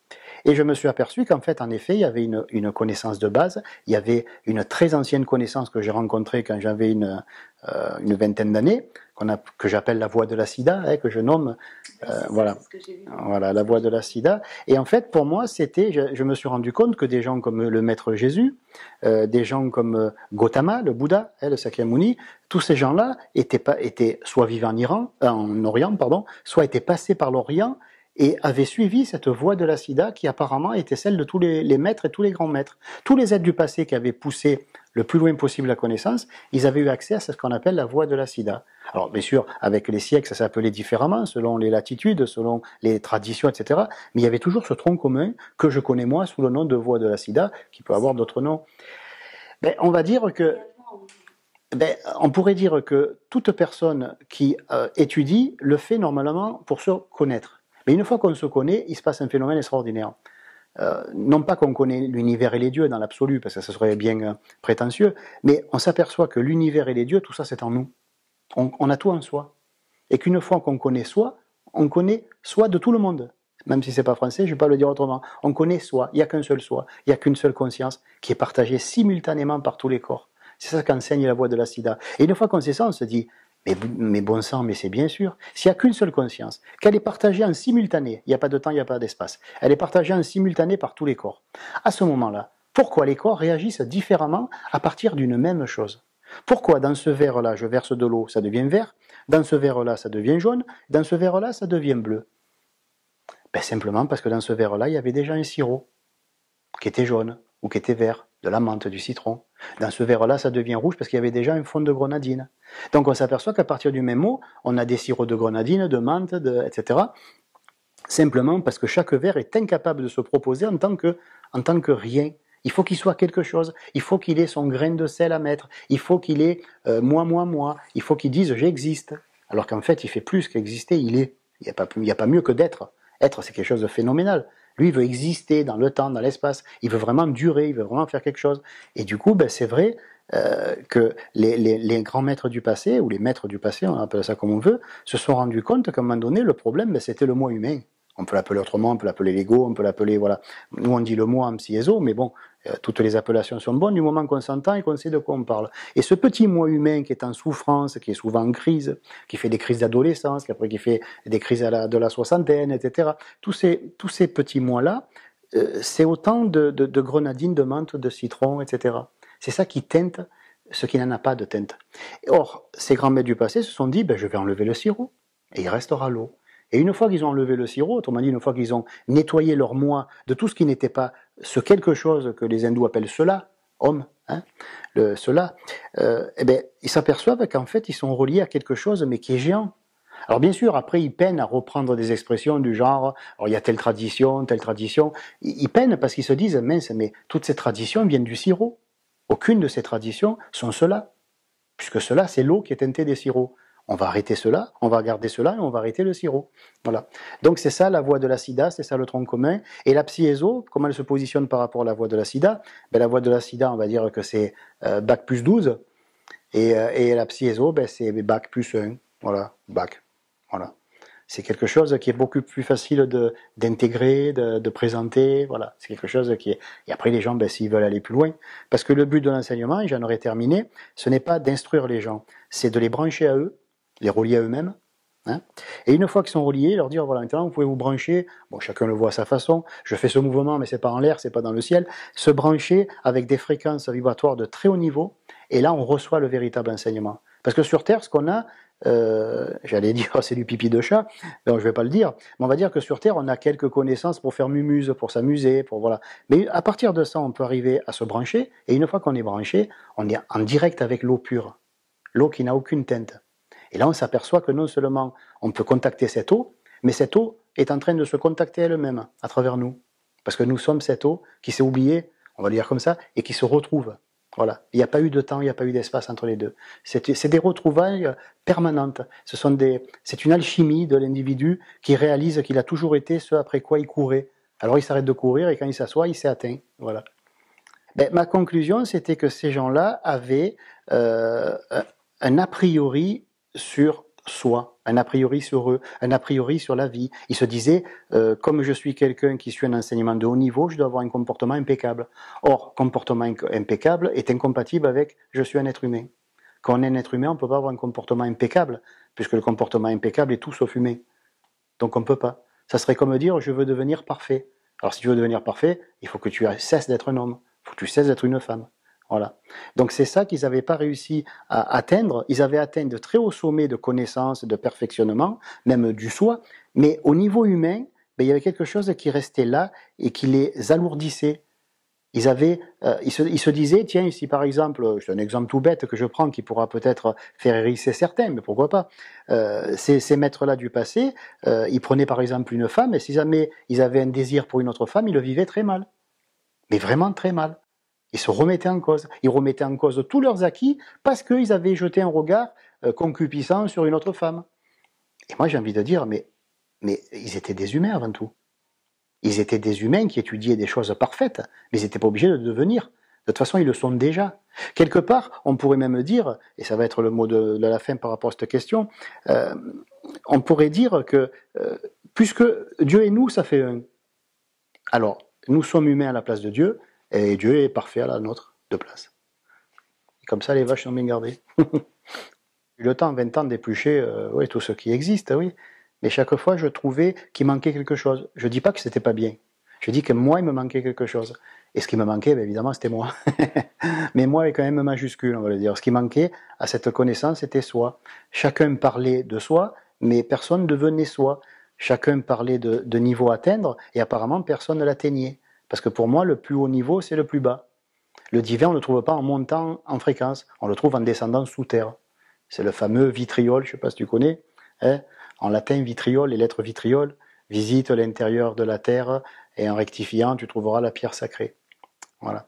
Et je me suis aperçu qu'en fait, en effet, il y avait une connaissance de base, il y avait une très ancienne connaissance que j'ai rencontrée quand j'avais une vingtaine d'années, que j'appelle la voie de la sida, que je nomme, voilà, voilà, la voie de la sida. Et en fait, pour moi, je me suis rendu compte que des gens comme le Maître Jésus, des gens comme Gautama, le Bouddha, le Sakyamuni, tous ces gens-là étaient soit vivants en Orient, pardon, soit étaient passés par l'Orient et avaient suivi cette voie de la sida qui apparemment était celle de tous les maîtres et tous les grands maîtres. Tous les êtres du passé qui avaient poussé le plus loin possible la connaissance, ils avaient eu accès à ce qu'on appelle la voie de la sida. Alors bien sûr, avec les siècles, ça s'appelait différemment, selon les latitudes, selon les traditions, etc. Mais il y avait toujours ce tronc commun que je connais moi sous le nom de voie de la sida, qui peut avoir d'autres noms. Ben, on va dire que... on pourrait dire que toute personne qui étudie le fait normalement pour se connaître. Mais une fois qu'on se connaît, il se passe un phénomène extraordinaire. Non pas qu'on connaît l'univers et les dieux dans l'absolu, parce que ce serait bien prétentieux, mais on s'aperçoit que l'univers et les dieux, tout ça c'est en nous. On a tout en soi. Et qu'une fois qu'on connaît soi, on connaît soi de tout le monde. Même si c'est pas français, je ne vais pas le dire autrement. On connaît soi, il n'y a qu'un seul soi, il n'y a qu'une seule conscience qui est partagée simultanément par tous les corps. C'est ça qu'enseigne la voie de la sida. Et une fois qu'on sait ça, on se dit, mais bon sang, mais c'est bien sûr. S'il n'y a qu'une seule conscience, qu'elle est partagée en simultané, il n'y a pas de temps, il n'y a pas d'espace, elle est partagée en simultané par tous les corps. À ce moment-là, pourquoi les corps réagissent différemment à partir d'une même chose? Pourquoi dans ce verre-là, je verse de l'eau, ça devient vert, dans ce verre-là, ça devient jaune, dans ce verre-là, ça devient bleu? Simplement parce que dans ce verre-là, il y avait déjà un sirop qui était jaune ou qui était vert, de la menthe, du citron. Dans ce verre-là, ça devient rouge parce qu'il y avait déjà un fond de grenadine. Donc on s'aperçoit qu'à partir du même mot, on a des sirops de grenadine, de menthe, etc. Simplement parce que chaque verre est incapable de se proposer en tant que rien. Il faut qu'il soit quelque chose. Il faut qu'il ait son grain de sel à mettre. Il faut qu'il ait moi. Il faut qu'il dise j'existe. Alors qu'en fait, il fait plus qu'exister, il est. Il n'y a pas mieux que d'être. Être, c'est quelque chose de phénoménal. Lui, il veut exister dans le temps, dans l'espace. Il veut vraiment durer, il veut vraiment faire quelque chose. Et du coup, c'est vrai que les grands maîtres du passé, ou les maîtres du passé, on appelle ça comme on veut, se sont rendus compte qu'à un moment donné, le problème, c'était le moi humain. On peut l'appeler autrement, on peut l'appeler l'ego, on peut l'appeler, voilà. Nous, on dit le moi en psyéso, mais bon, toutes les appellations sont bonnes du moment qu'on s'entend et qu'on sait de quoi on parle. Et ce petit moi humain qui est en souffrance, qui est souvent en crise, qui fait des crises d'adolescence, qui fait des crises de la soixantaine, etc. Tous ces petits moi-là, c'est autant de grenadines, de menthe, de citron, etc. C'est ça qui teinte ce qui n'en a pas de teinte. Or, ces grands maîtres du passé se sont dit, je vais enlever le sirop, et il restera l'eau. Et une fois qu'ils ont enlevé le sirop, autrement dit, une fois qu'ils ont nettoyé leur moi de tout ce qui n'était pas ce quelque chose que les hindous appellent cela, homme, cela, ils s'aperçoivent qu'en fait, ils sont reliés à quelque chose, mais qui est géant. Alors bien sûr, après, ils peinent à reprendre des expressions du genre, alors il y a telle tradition, ils peinent parce qu'ils se disent, mince, mais toutes ces traditions viennent du sirop. Aucune de ces traditions sont cela, puisque cela, c'est l'eau qui est teintée des sirops. On va arrêter cela, on va garder cela et on va arrêter le sirop. Voilà. Donc c'est ça la voie de la sida, c'est ça le tronc commun. Et la psyéso, comment elle se positionne par rapport à la voie de la sida? La voie de la sida, on va dire que c'est bac plus 12. Et la psyéso, c'est bac plus 1. Voilà, bac. Voilà. C'est quelque chose qui est beaucoup plus facile d'intégrer, de présenter. Voilà, c'est quelque chose qui est... Et après, les gens, s'ils veulent aller plus loin, parce que le but de l'enseignement, et j'en aurais terminé, ce n'est pas d'instruire les gens, c'est de les brancher à eux, les relier à eux-mêmes. Et une fois qu'ils sont reliés, leur dire, voilà, maintenant, vous pouvez vous brancher, bon, chacun le voit à sa façon, je fais ce mouvement, mais c'est pas en l'air, c'est pas dans le ciel, se brancher avec des fréquences vibratoires de très haut niveau, et là, on reçoit le véritable enseignement. Parce que sur Terre, ce qu'on a, j'allais dire c'est du pipi de chat, donc je vais pas le dire, mais on va dire que sur Terre on a quelques connaissances pour faire mumuse, pour s'amuser, pour voilà. Mais à partir de ça on peut arriver à se brancher, et une fois qu'on est branché, on est en direct avec l'eau pure, l'eau qui n'a aucune teinte. Et là on s'aperçoit que non seulement on peut contacter cette eau, mais cette eau est en train de se contacter elle-même à travers nous. Parce que nous sommes cette eau qui s'est oubliée, on va le dire comme ça, et qui se retrouve. Voilà. Il n'y a pas eu de temps, il n'y a pas eu d'espace entre les deux. C'est des retrouvailles permanentes. C'est une alchimie de l'individu qui réalise qu'il a toujours été ce après quoi il courait. Alors il s'arrête de courir et quand il s'assoit, il s'est atteint. Voilà. Ben, ma conclusion, c'était que ces gens-là avaient un a priori sur soi, un a priori sur eux, un a priori sur la vie. Ils se disaient, comme je suis quelqu'un qui suit un enseignement de haut niveau, je dois avoir un comportement impeccable. Or, comportement impeccable est incompatible avec je suis un être humain. Quand on est un être humain, on ne peut pas avoir un comportement impeccable, puisque le comportement impeccable est tout sauf humain. Donc on ne peut pas. Ça serait comme dire je veux devenir parfait. Alors si tu veux devenir parfait, il faut que tu cesses d'être un homme, il faut que tu cesses d'être une femme. Voilà. Donc c'est ça qu'ils n'avaient pas réussi à atteindre. Ils avaient atteint de très hauts sommets de connaissances, de perfectionnement, même du soi, mais au niveau humain, ben, il y avait quelque chose qui restait là et qui les alourdissait. Ils se disaient, tiens, si par exemple, c'est un exemple tout bête que je prends qui pourra peut-être faire hérisser certains, mais pourquoi pas, ces maîtres-là du passé, ils prenaient par exemple une femme, et si jamais ils avaient un désir pour une autre femme, ils le vivaient très mal. Mais vraiment très mal. Ils se remettaient en cause. Ils remettaient en cause tous leurs acquis parce qu'ils avaient jeté un regard concupissant sur une autre femme. Et moi j'ai envie de dire, mais ils étaient des humains avant tout. Ils étaient des humains qui étudiaient des choses parfaites, mais ils n'étaient pas obligés de le devenir. De toute façon, ils le sont déjà. Quelque part, on pourrait même dire, et ça va être le mot de la fin par rapport à cette question, on pourrait dire que puisque Dieu et nous, ça fait un. Alors, nous sommes humains à la place de Dieu, et Dieu est parfait à la nôtre de place. Et comme ça, les vaches sont bien gardées. J'ai eu le temps, 20 ans, d'éplucher oui, tout ce qui existe, oui. Mais chaque fois, je trouvais qu'il manquait quelque chose. Je ne dis pas que c'était pas bien. Je dis que moi, il me manquait quelque chose. Et ce qui me manquait, bien évidemment, c'était moi. Mais moi, avec quand même majuscule, on va le dire. Ce qui manquait à cette connaissance, c'était soi. Chacun parlait de soi, mais personne ne devenait soi. Chacun parlait de niveau à atteindre, et apparemment, personne ne l'atteignait. Parce que pour moi, le plus haut niveau, c'est le plus bas. Le divin, on ne le trouve pas en montant en fréquence, on le trouve en descendant sous terre. C'est le fameux vitriol, je ne sais pas si tu connais, hein. En latin, vitriol, les lettres vitriol, visite l'intérieur de la terre, et en rectifiant, tu trouveras la pierre sacrée. Voilà.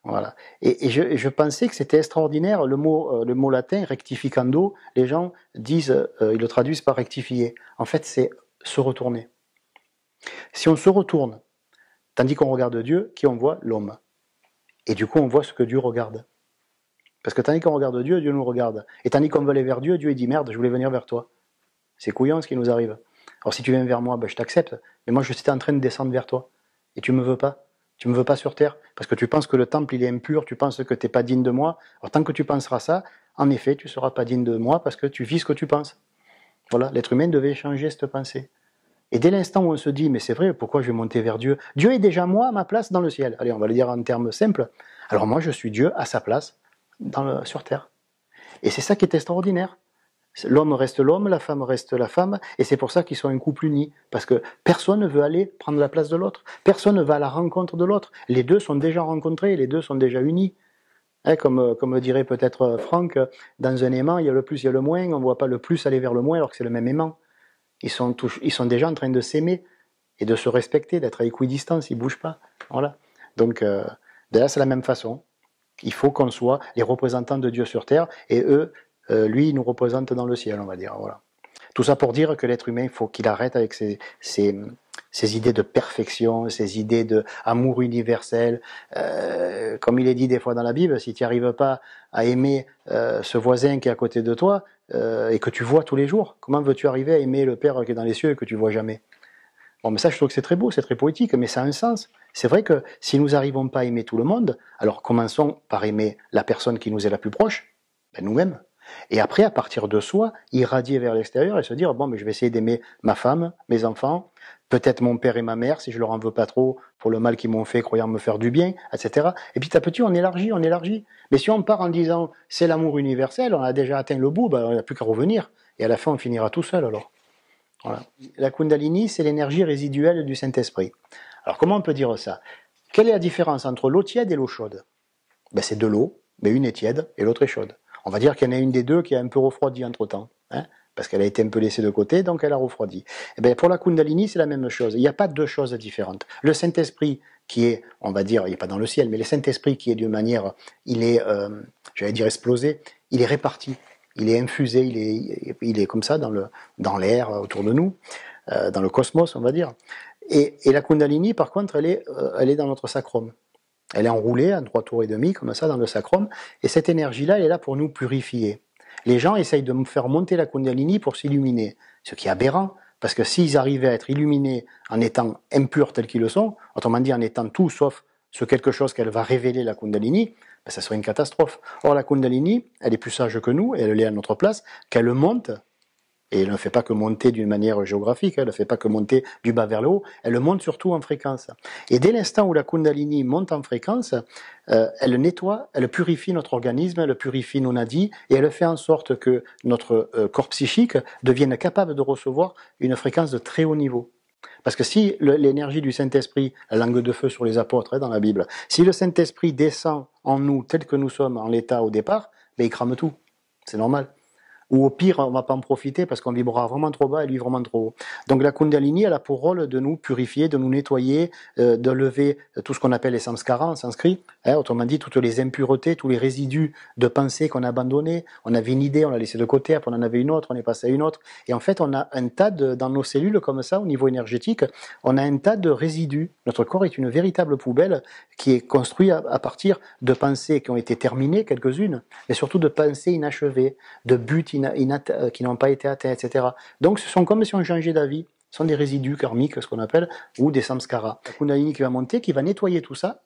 Voilà. Et je pensais que c'était extraordinaire, le mot latin, rectificando, les gens disent, ils le traduisent par rectifier. En fait, c'est se retourner. Si on se retourne, tandis qu'on regarde Dieu, qui on voit? L'homme. Et du coup, on voit ce que Dieu regarde. Parce que tandis qu'on regarde Dieu, Dieu nous regarde. Et tandis qu'on veut aller vers Dieu, Dieu dit merde, je voulais venir vers toi. C'est couillon ce qui nous arrive. Alors si tu viens vers moi, ben, je t'accepte. Mais moi, je suis en train de descendre vers toi. Et tu me veux pas. Tu me veux pas sur terre. Parce que tu penses que le temple, il est impur. Tu penses que tu n'es pas digne de moi. Alors tant que tu penseras ça, en effet, tu ne seras pas digne de moi parce que tu vis ce que tu penses. Voilà, l'être humain devait changer cette pensée. Et dès l'instant où on se dit, mais c'est vrai, pourquoi je vais monter vers Dieu? Dieu est déjà moi à ma place dans le ciel. Allez, on va le dire en termes simples. Alors moi, je suis Dieu à sa place sur terre. Et c'est ça qui est extraordinaire. L'homme reste l'homme, la femme reste la femme, et c'est pour ça qu'ils sont un couple uni, parce que personne ne veut aller prendre la place de l'autre, personne ne va à la rencontre de l'autre, les deux sont déjà rencontrés, les deux sont déjà unis. Hein, comme dirait peut-être Franck, dans un aimant, il y a le plus, il y a le moins, on ne voit pas le plus aller vers le moins alors que c'est le même aimant. Ils sont déjà en train de s'aimer et de se respecter, d'être à équidistance, ils ne bougent pas. Voilà. Donc, là, c'est la même façon. Il faut qu'on soit les représentants de Dieu sur terre, et eux, lui, il nous représente dans le ciel, on va dire. Voilà. Tout ça pour dire que l'être humain, il faut qu'il arrête avec ses idées de perfection, ses idées d'amour universel. Comme il est dit des fois dans la Bible, si tu n'y arrives pas à aimer ce voisin qui est à côté de toi et que tu vois tous les jours, comment veux-tu arriver à aimer le Père qui est dans les cieux et que tu ne vois jamais? Bon, mais ça, je trouve que c'est très beau, c'est très poétique, mais ça a un sens. C'est vrai que si nous n'arrivons pas à aimer tout le monde, alors commençons par aimer la personne qui nous est la plus proche, ben nous-mêmes. Et après, à partir de soi, irradier vers l'extérieur et se dire, bon, mais je vais essayer d'aimer ma femme, mes enfants, peut-être mon père et ma mère, si je leur en veux pas trop, pour le mal qu'ils m'ont fait, croyant me faire du bien, etc. Et petit à petit, on élargit, on élargit. Mais si on part en disant, c'est l'amour universel, on a déjà atteint le bout, ben, on n'a plus qu'à revenir. Et à la fin, on finira tout seul, alors. Voilà. La Kundalini, c'est l'énergie résiduelle du Saint-Esprit. Alors, comment on peut dire ça? Quelle est la différence entre l'eau tiède et l'eau chaude? Ben, c'est de l'eau, mais une est tiède et l'autre est chaude. On va dire qu'il y en a une des deux qui est un peu refroidie entre-temps. Hein, parce qu'elle a été un peu laissée de côté, donc elle a refroidi. Et bien, pour la Kundalini, c'est la même chose. Il n'y a pas deux choses différentes. Le Saint-Esprit, qui est, on va dire, il n'est pas dans le ciel, mais le Saint-Esprit qui est d'une manière, il est, j'allais dire explosé, il est réparti, il est infusé, il est comme ça dans l'air autour de nous, dans le cosmos, on va dire. Et la Kundalini, par contre, elle est dans notre sacrum. Elle est enroulée en 3 tours et demi, comme ça, dans le sacrum. Et cette énergie-là, elle est là pour nous purifier. Les gens essayent de me faire monter la Kundalini pour s'illuminer. Ce qui est aberrant, parce que s'ils arrivaient à être illuminés en étant impurs tels qu'ils le sont, autrement dit en étant tout sauf ce quelque chose qu'elle va révéler la Kundalini, ben ça serait une catastrophe. Or la Kundalini, elle est plus sage que nous, et elle est à notre place, qu'elle monte. Et elle ne fait pas que monter d'une manière géographique, elle ne fait pas que monter du bas vers le haut, elle monte surtout en fréquence. Et dès l'instant où la Kundalini monte en fréquence, elle nettoie, elle purifie notre organisme, elle purifie nos nadis, et elle fait en sorte que notre corps psychique devienne capable de recevoir une fréquence de très haut niveau. Parce que si l'énergie du Saint-Esprit, la langue de feu sur les apôtres dans la Bible, si le Saint-Esprit descend en nous tel que nous sommes en l'état au départ, ben il crame tout. C'est normal. Ou au pire, on ne va pas en profiter parce qu'on vibrera vraiment trop bas et lui vraiment trop haut. Donc la Kundalini, elle a pour rôle de nous purifier, de nous nettoyer, de lever tout ce qu'on appelle les samskaras en sanskrit, autrement dit toutes les impuretés, tous les résidus de pensée qu'on a abandonnés. On avait une idée, on l'a laissée de côté, après on en avait une autre, on est passé à une autre. Et en fait, on a un tas dans nos cellules comme ça, au niveau énergétique, on a un tas de résidus. Notre corps est une véritable poubelle qui est construite à partir de pensées qui ont été terminées, quelques-unes, mais surtout de pensées inachevées, de buts qui n'ont pas été atteints, etc. Donc ce sont comme si on changeait d'avis. Ce sont des résidus karmiques, ce qu'on appelle, ou des samskaras. La Kundalini qui va monter, qui va nettoyer tout ça,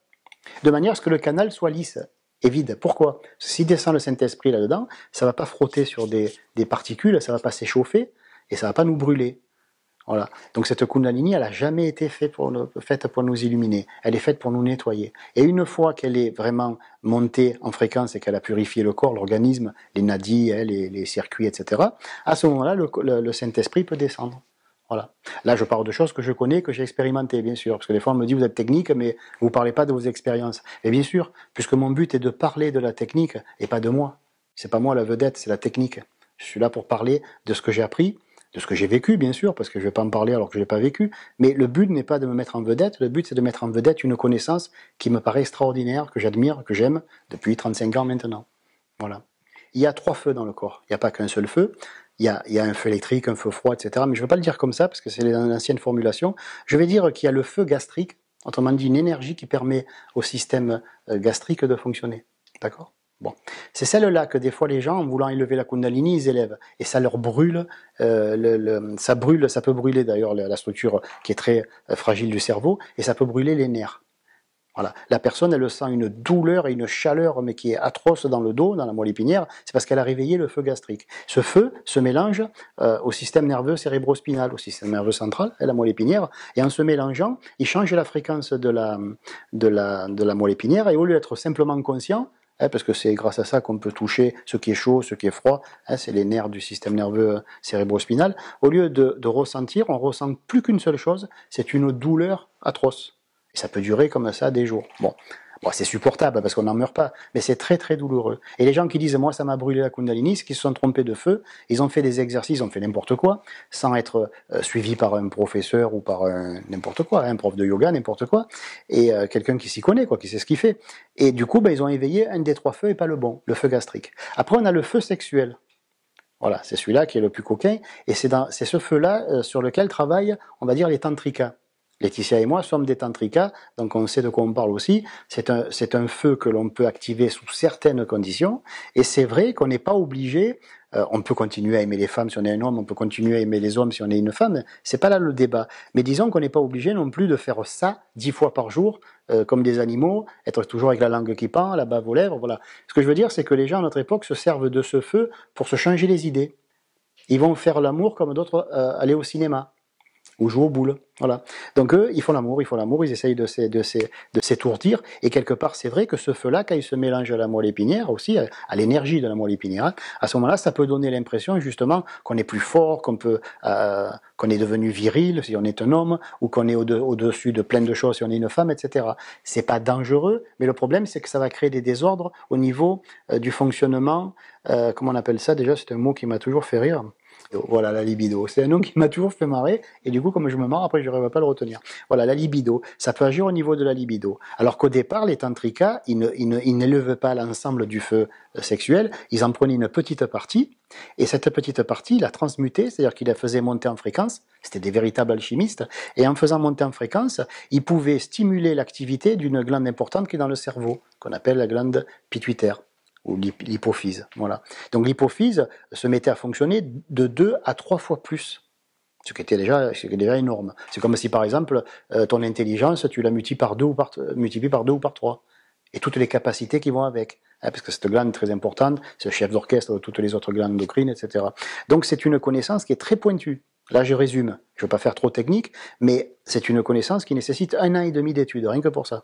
de manière à ce que le canal soit lisse et vide. Pourquoi? Si descend le Saint-Esprit là-dedans, ça ne va pas frotter sur des particules, ça ne va pas s'échauffer, et ça ne va pas nous brûler. Voilà. Donc cette Kundalini, elle n'a jamais été faite pour nous illuminer. Elle est faite pour nous nettoyer. Et une fois qu'elle est vraiment montée en fréquence et qu'elle a purifié le corps, l'organisme, les nadis, les circuits, etc., à ce moment-là, le Saint-Esprit peut descendre. Voilà. Là, je parle de choses que je connais, que j'ai expérimentées, bien sûr. Parce que des fois, on me dit, vous êtes technique, mais vous ne parlez pas de vos expériences. Et bien sûr, puisque mon but est de parler de la technique et pas de moi. C'est pas moi la vedette, c'est la technique. Je suis là pour parler de ce que j'ai appris, de ce que j'ai vécu, bien sûr, parce que je ne vais pas en parler alors que je ne l'ai pas vécu, mais le but n'est pas de me mettre en vedette, le but c'est de mettre en vedette une connaissance qui me paraît extraordinaire, que j'admire, que j'aime, depuis 35 ans maintenant. Voilà. Il y a 3 feux dans le corps, il n'y a pas qu'un seul feu, il y a un feu électrique, un feu froid, etc. Mais je ne vais pas le dire comme ça, parce que c'est l'ancienne formulation. Je vais dire qu'il y a le feu gastrique, autrement dit une énergie qui permet au système gastrique de fonctionner. D'accord ? Bon, c'est celle-là que des fois les gens, en voulant élever la Kundalini, ils élèvent. Et ça leur brûle, ça peut brûler d'ailleurs la structure qui est très fragile du cerveau, et ça peut brûler les nerfs. Voilà. La personne, elle sent une douleur et une chaleur, mais qui est atroce dans le dos, dans la moelle épinière, c'est parce qu'elle a réveillé le feu gastrique. Ce feu se mélange au système nerveux cérébrospinal, au système nerveux central, et la moelle épinière, et en se mélangeant, il change la fréquence de la moelle épinière, et au lieu d'être simplement conscient, parce que c'est grâce à ça qu'on peut toucher ce qui est chaud, ce qui est froid, c'est les nerfs du système nerveux cérébrospinal. Au lieu de ressentir, on ressent plus qu'une seule chose, c'est une douleur atroce. Et ça peut durer comme ça des jours. Bon, c'est supportable parce qu'on n'en meurt pas, mais c'est très très douloureux. Et les gens qui disent « moi ça m'a brûlé la Kundalini », c'est qu'ils se sont trompés de feu, ils ont fait des exercices, ils ont fait n'importe quoi, sans être suivis par un professeur ou par n'importe quoi, un prof de yoga, n'importe quoi, et quelqu'un qui s'y connaît, qui sait ce qu'il fait. Et du coup, ils ont éveillé un des 3 feux et pas le bon, le feu gastrique. Après, on a le feu sexuel. Voilà, c'est celui-là qui est le plus coquin, et c'est ce feu-là sur lequel travaillent, on va dire, les tantrikas. Laetitia et moi sommes des tantrikas, donc on sait de quoi on parle aussi. C'est un feu que l'on peut activer sous certaines conditions, et c'est vrai qu'on n'est pas obligé, on peut continuer à aimer les femmes si on est un homme, on peut continuer à aimer les hommes si on est une femme, c'est pas là le débat. Mais disons qu'on n'est pas obligé non plus de faire ça 10 fois par jour, comme des animaux, être toujours avec la langue qui pend, la bave aux lèvres, voilà. Ce que je veux dire, c'est que les gens à notre époque se servent de ce feu pour se changer les idées. Ils vont faire l'amour comme d'autres aller au cinéma. Ou jouer aux boules, voilà. Donc eux, ils font l'amour, ils essayent de s'étourdir, et quelque part, c'est vrai que ce feu-là, quand il se mélange à la moelle épinière aussi, à l'énergie de la moelle épinière, à ce moment-là, ça peut donner l'impression, justement, qu'on est plus fort, qu'on est devenu viril, si on est un homme, ou qu'on est au-dessus de plein de choses si on est une femme, etc. C'est pas dangereux, mais le problème, c'est que ça va créer des désordres au niveau du fonctionnement, comment on appelle ça, déjà, c'est un mot qui m'a toujours fait rire, Voilà, la libido. C'est un nom qui m'a toujours fait marrer, et du coup, comme je me marre, après, je n'arrive pas à le retenir. Voilà, la libido. Ça peut agir au niveau de la libido. Alors qu'au départ, les tantrikas, ils n'élèvent pas l'ensemble du feu sexuel, ils en prenaient une petite partie, et cette petite partie, ils la transmutaient, c'est-à-dire qu'ils la faisaient monter en fréquence. C'était des véritables alchimistes, et en faisant monter en fréquence, ils pouvaient stimuler l'activité d'une glande importante qui est dans le cerveau, qu'on appelle la glande pituitaire ou l'hypophyse. Voilà. Donc l'hypophyse se mettait à fonctionner de 2 à 3 fois plus, ce qui est déjà énorme. C'est comme si par exemple ton intelligence, tu la multiplies par 2 ou par 3, et toutes les capacités qui vont avec. Parce que cette glande est très importante, c'est le chef d'orchestre de toutes les autres glandes endocrines, etc. Donc c'est une connaissance qui est très pointue. Là je résume, je ne veux pas faire trop technique, mais c'est une connaissance qui nécessite 1 an et demi d'études, rien que pour ça.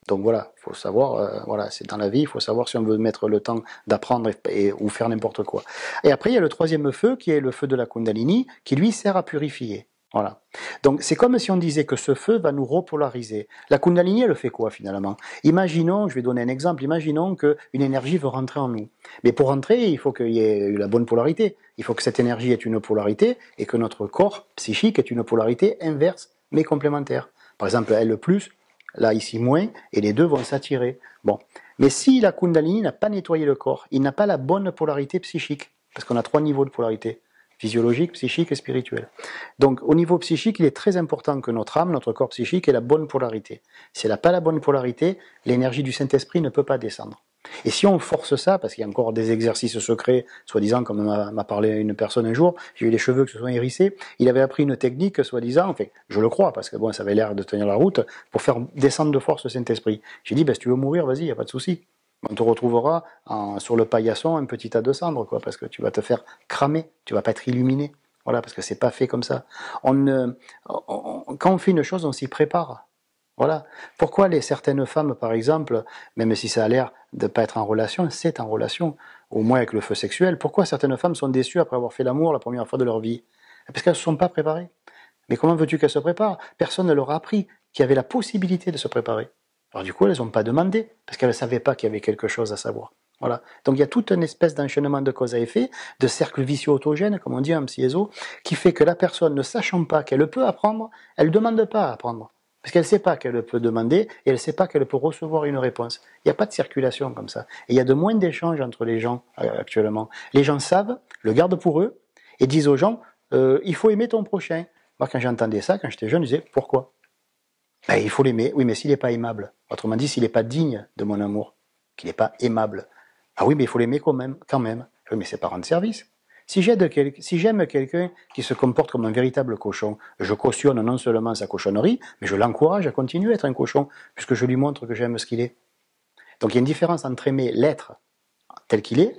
Donc voilà, il faut savoir, voilà, c'est dans la vie, il faut savoir si on veut mettre le temps d'apprendre ou faire n'importe quoi. Et après, il y a le troisième feu, qui est le feu de la Kundalini, qui lui sert à purifier. Voilà. Donc c'est comme si on disait que ce feu va nous repolariser. La Kundalini, elle fait quoi finalement? Imaginons, je vais donner un exemple, imaginons qu'une énergie veut rentrer en nous. Mais pour rentrer, il faut qu'il y ait la bonne polarité. Il faut que cette énergie ait une polarité et que notre corps psychique ait une polarité inverse, mais complémentaire. Par exemple, elle le plus, là ici moins, et les deux vont s'attirer. Bon. Mais si la Kundalini n'a pas nettoyé le corps, il n'a pas la bonne polarité psychique, parce qu'on a 3 niveaux de polarité, physiologique, psychique et spirituelle. Donc au niveau psychique, il est très important que notre âme, notre corps psychique ait la bonne polarité. Si elle n'a pas la bonne polarité, l'énergie du Saint-Esprit ne peut pas descendre. Et si on force ça, parce qu'il y a encore des exercices secrets, soi-disant, comme m'a parlé une personne un jour, j'ai eu les cheveux qui se sont hérissés, il avait appris une technique, soi-disant, enfin, je le crois, parce que bon, ça avait l'air de tenir la route, pour faire descendre de force le Saint-Esprit. J'ai dit, si tu veux mourir, vas-y, il n'y a pas de souci. On te retrouvera sur le paillasson un petit tas de cendres, quoi, parce que tu vas te faire cramer, tu vas pas être illuminé. Voilà, parce que c'est pas fait comme ça. Quand on fait une chose, on s'y prépare. Voilà. Pourquoi certaines femmes, par exemple, même si ça a l'air de ne pas être en relation, c'est en relation, au moins avec le feu sexuel, pourquoi certaines femmes sont déçues après avoir fait l'amour la première fois de leur vie? Parce qu'elles ne se sont pas préparées. Mais comment veux-tu qu'elles se préparent? Personne ne leur a appris qu'il y avait la possibilité de se préparer. Alors du coup, elles n'ont pas demandé, parce qu'elles ne savaient pas qu'il y avait quelque chose à savoir. Voilà. Donc il y a toute une espèce d'enchaînement de cause à effet, de cercle vicieux autogène, comme on dit en psy-éso, qui fait que la personne, ne sachant pas qu'elle peut apprendre, elle ne demande pas à apprendre. Parce qu'elle ne sait pas qu'elle peut demander et elle ne sait pas qu'elle peut recevoir une réponse. Il n'y a pas de circulation comme ça. Et il y a de moins d'échanges entre les gens actuellement. Les gens savent, le gardent pour eux, et disent aux gens, il faut aimer ton prochain. Moi, quand j'entendais ça, quand j'étais jeune, je disais, pourquoi? Il faut l'aimer, oui, mais s'il n'est pas aimable. Autrement dit, s'il n'est pas digne de mon amour, qu'il n'est pas aimable. Ah oui, mais il faut l'aimer quand même. Oui, mais c'est pas rendre service. Si j'aime quelqu'un qui se comporte comme un véritable cochon, je cautionne non seulement sa cochonnerie, mais je l'encourage à continuer à être un cochon, puisque je lui montre que j'aime ce qu'il est. Donc il y a une différence entre aimer l'être tel qu'il est,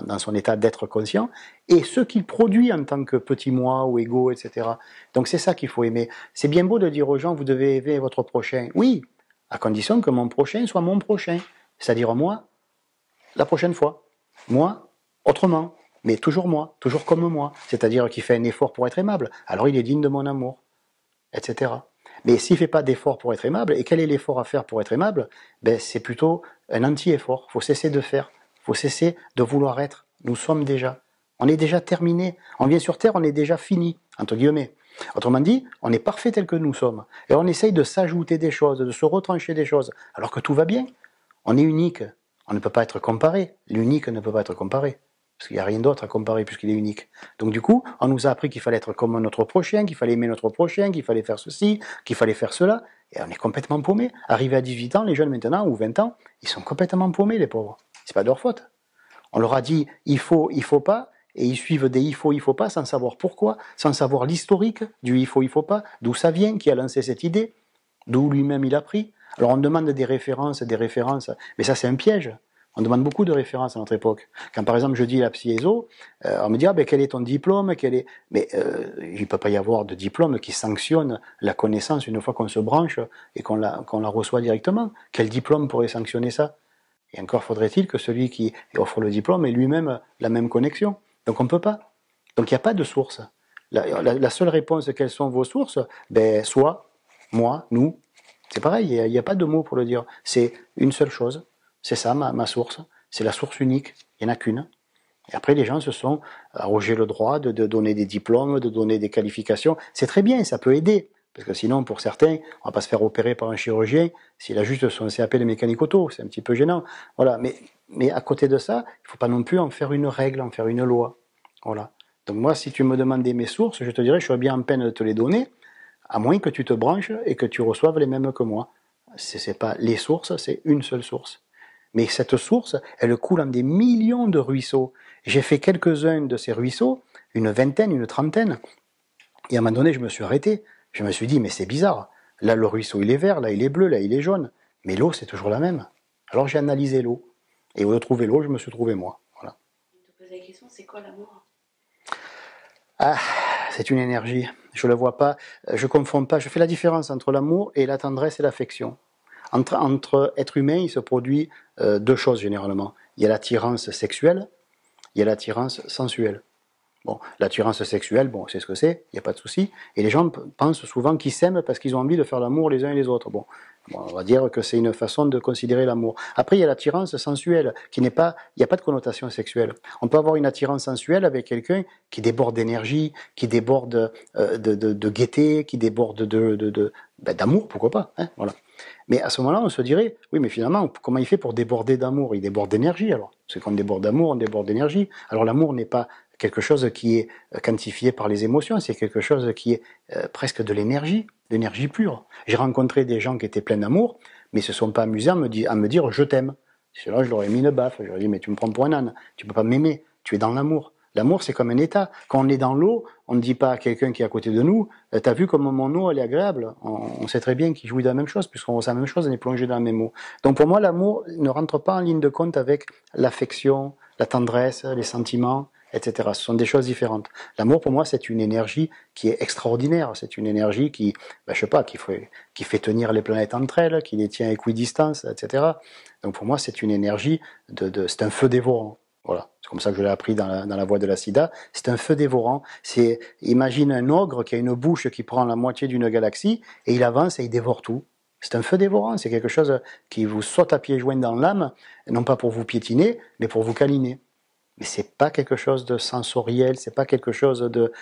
dans son état d'être conscient, et ce qu'il produit en tant que petit moi ou ego, etc. Donc c'est ça qu'il faut aimer. C'est bien beau de dire aux gens, vous devez aimer votre prochain. Oui, à condition que mon prochain soit mon prochain. C'est-à-dire moi, la prochaine fois. Moi, autrement. Mais toujours moi, toujours comme moi. C'est-à-dire qu'il fait un effort pour être aimable. Alors il est digne de mon amour, etc. Mais s'il ne fait pas d'effort pour être aimable, et quel est l'effort à faire pour être aimable? C'est plutôt un anti-effort. Il faut cesser de faire. Il faut cesser de vouloir être. Nous sommes déjà. On est déjà terminé. On vient sur Terre, on est déjà fini, entre guillemets. Autrement dit, on est parfait tel que nous sommes. Et on essaye de s'ajouter des choses, de se retrancher des choses, alors que tout va bien. On est unique. On ne peut pas être comparé. L'unique ne peut pas être comparé. Parce qu'il n'y a rien d'autre à comparer puisqu'il est unique. Donc du coup, on nous a appris qu'il fallait être comme notre prochain, qu'il fallait aimer notre prochain, qu'il fallait faire ceci, qu'il fallait faire cela. Et on est complètement paumé. Arrivé à 18 ans, les jeunes maintenant, ou 20 ans, ils sont complètement paumés, les pauvres. C'est pas de leur faute. On leur a dit, il faut pas, et ils suivent des il faut pas, sans savoir pourquoi, sans savoir l'historique du il faut pas, d'où ça vient, qui a lancé cette idée, d'où lui-même il a pris. Alors on demande des références, mais ça c'est un piège. On demande beaucoup de références à notre époque. Quand par exemple je dis la psy-éso, on me dit quel est ton diplôme, mais il ne peut pas y avoir de diplôme qui sanctionne la connaissance une fois qu'on se branche et qu'on la reçoit directement. Quel diplôme pourrait sanctionner ça? Et encore faudrait-il que celui qui offre le diplôme ait lui-même la même connexion. Donc on ne peut pas. Donc il n'y a pas de source. La seule réponse, quelles sont vos sources? Soi, moi, nous. C'est pareil, il n'y a pas de mots pour le dire. C'est une seule chose. C'est ça, ma source. C'est la source unique. Il n'y en a qu'une. Et après, les gens se sont arrogés le droit de donner des diplômes, de donner des qualifications. C'est très bien, ça peut aider. Parce que sinon, pour certains, on va pas se faire opérer par un chirurgien s'il a juste son CAP de mécanique auto. C'est un petit peu gênant. Voilà. Mais à côté de ça, il faut pas non plus en faire une règle, en faire une loi. Voilà. Donc moi, si tu me demandais mes sources, je te dirais, je serais bien en peine de te les donner, à moins que tu te branches et que tu reçoives les mêmes que moi. C'est pas les sources, c'est une seule source. Mais cette source, elle coule en des millions de ruisseaux. J'ai fait quelques-uns de ces ruisseaux, une vingtaine, une trentaine, et à un moment donné, je me suis arrêté. Je me suis dit, mais c'est bizarre. Là, le ruisseau, il est vert, là, il est bleu, là, il est jaune. Mais l'eau, c'est toujours la même. Alors j'ai analysé l'eau. Et au lieu de trouver l'eau, je me suis trouvé moi. Voilà. Je te pose la question, c'est quoi l'amour? Ah, c'est une énergie. Je ne le vois pas, je ne confonds pas. Je fais la différence entre l'amour et la tendresse et l'affection. Entre êtres humains, il se produit deux choses généralement. Il y a l'attirance sexuelle, il y a l'attirance sensuelle. Bon, l'attirance sexuelle, bon, c'est ce que c'est, il n'y a pas de souci. Et les gens pensent souvent qu'ils s'aiment parce qu'ils ont envie de faire l'amour les uns et les autres. Bon, on va dire que c'est une façon de considérer l'amour. Après, il y a l'attirance sensuelle, qui n'est pas, il n'y a pas de connotation sexuelle. On peut avoir une attirance sensuelle avec quelqu'un qui déborde d'énergie, qui déborde de gaieté, qui déborde d'amour, pourquoi pas, hein, voilà. Mais à ce moment-là, on se dirait, oui, mais finalement, comment il fait pour déborder d'amour? Il déborde d'énergie, alors. Parce qu'on déborde d'amour, on déborde d'énergie. Alors l'amour n'est pas quelque chose qui est quantifié par les émotions, c'est quelque chose qui est presque de l'énergie pure. J'ai rencontré des gens qui étaient pleins d'amour, mais ils se sont pas amusés à me dire je t'aime. C'est là je leur ai mis une baffe, je leur ai dit mais tu me prends pour un âne, tu peux pas m'aimer, tu es dans l'amour. L'amour, c'est comme un état. Quand on est dans l'eau, on ne dit pas à quelqu'un qui est à côté de nous, t'as vu comme mon eau, elle est agréable. On sait très bien qu'il jouit de la même chose, puisqu'on ressent la même chose, on est plongé dans la même eau. Donc pour moi, l'amour ne rentre pas en ligne de compte avec l'affection, la tendresse, les sentiments, etc. Ce sont des choses différentes. L'amour, pour moi, c'est une énergie qui est extraordinaire. C'est une énergie qui, je sais pas, qui fait tenir les planètes entre elles, qui les tient à équidistance, etc. Donc pour moi, c'est une énergie c'est un feu dévorant. Voilà, c'est comme ça que je l'ai appris dans la voie de la sida. C'est un feu dévorant. Imagine un ogre qui a une bouche qui prend la moitié d'une galaxie et il avance et il dévore tout. C'est un feu dévorant. C'est quelque chose qui vous saute à pieds joints dans l'âme, non pas pour vous piétiner, mais pour vous câliner. Mais c'est pas quelque chose de sensoriel. C'est pas quelque chose de.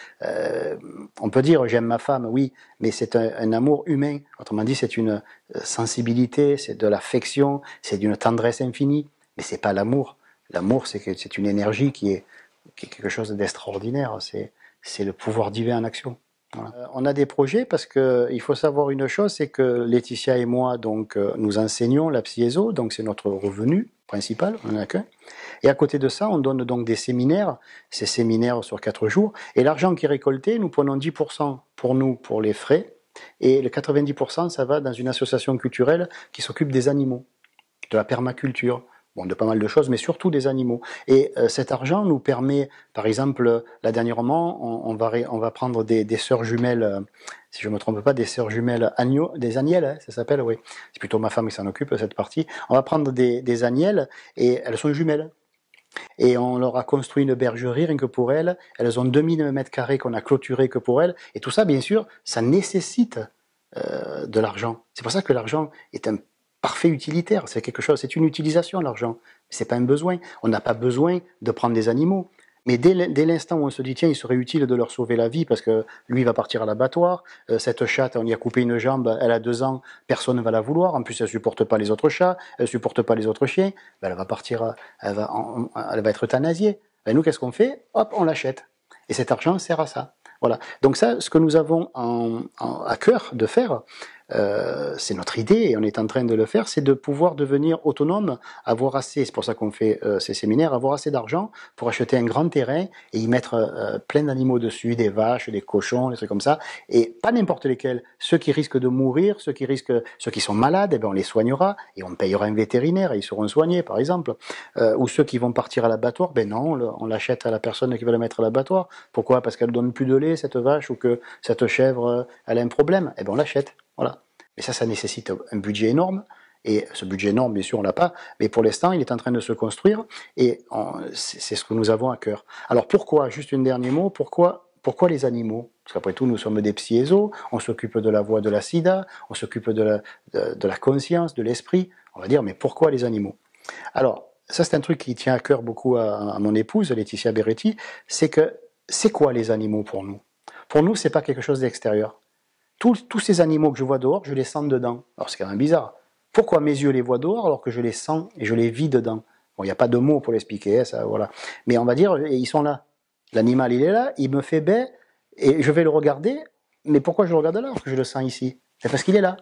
On peut dire j'aime ma femme, oui, mais c'est un amour humain. Autrement dit, c'est une sensibilité, c'est de l'affection, c'est d'une tendresse infinie. Mais c'est pas l'amour. L'amour, c'est une énergie qui est quelque chose d'extraordinaire. C'est le pouvoir divin en action. Voilà. On a des projets parce que il faut savoir une chose, c'est que Laetitia et moi, donc, nous enseignons la Psyéso, donc c'est notre revenu principal, on en a qu'un. Et à côté de ça, on donne donc des séminaires, ces séminaires sur 4 jours, et l'argent qui est récolté, nous prenons 10% pour nous, pour les frais, et le 90%, ça va dans une association culturelle qui s'occupe des animaux, de la permaculture, bon, de pas mal de choses, mais surtout des animaux. Et cet argent nous permet, par exemple, là dernièrement, on va prendre des sœurs jumelles, si je ne me trompe pas, des sœurs jumelles des agnelles, hein, ça s'appelle, oui. C'est plutôt ma femme qui s'en occupe, cette partie. On va prendre des agnelles, et elles sont jumelles. Et on leur a construit une bergerie rien que pour elles. Elles ont 2000 mètres carrés qu'on a clôturé que pour elles. Et tout ça, bien sûr, ça nécessite de l'argent. C'est pour ça que l'argent est un parfait utilitaire. C'est quelque chose, c'est une utilisation, l'argent. C'est pas un besoin. On n'a pas besoin de prendre des animaux. Mais dès l'instant où on se dit, tiens, il serait utile de leur sauver la vie parce que lui va partir à l'abattoir, cette chatte, on y a coupé une jambe, elle a 2 ans, personne ne va la vouloir, en plus elle supporte pas les autres chats, elle supporte pas les autres chiens, ben elle va partir, elle va être euthanasiée. Ben nous, qu'est-ce qu'on fait? Hop, on l'achète. Et cet argent sert à ça. Voilà. Donc ça, ce que nous avons à cœur de faire, c'est notre idée et on est en train de le faire, c'est de pouvoir devenir autonome, avoir assez, c'est pour ça qu'on fait ces séminaires, avoir assez d'argent pour acheter un grand terrain et y mettre plein d'animaux dessus, des vaches, des cochons, des trucs comme ça, et pas n'importe lesquels, ceux qui risquent de mourir, ceux qui sont malades, eh ben on les soignera et on payera un vétérinaire et ils seront soignés par exemple, ou ceux qui vont partir à l'abattoir, ben non, on l'achète à la personne qui va le mettre à l'abattoir. Pourquoi? Parce qu'elle donne plus de lait cette vache ou que cette chèvre elle a un problème, eh ben on l'achète. Voilà. Mais ça nécessite un budget énorme. Et ce budget énorme, bien sûr, on l'a pas. Mais pour l'instant, il est en train de se construire. Et c'est ce que nous avons à cœur. Alors pourquoi, juste un dernier mot, pourquoi les animaux? Parce qu'après tout, nous sommes des psyésos, on s'occupe de la voie de la sida, on s'occupe de la conscience, de l'esprit. On va dire, mais pourquoi les animaux? Alors, ça c'est un truc qui tient à cœur beaucoup à mon épouse, Laetitia Beretti, c'est que c'est quoi les animaux pour nous? Pour nous, c'est pas quelque chose d'extérieur. Tous ces animaux que je vois dehors, je les sens dedans. Alors c'est quand même bizarre. Pourquoi mes yeux les voient dehors alors que je les sens et je les vis dedans? Bon, il n'y a pas de mots pour l'expliquer, hein, ça, voilà. Mais on va dire, ils sont là. L'animal, il est là, il me fait baie, et je vais le regarder, mais pourquoi je le regarde là alors que je le sens ici? C'est parce qu'il est là.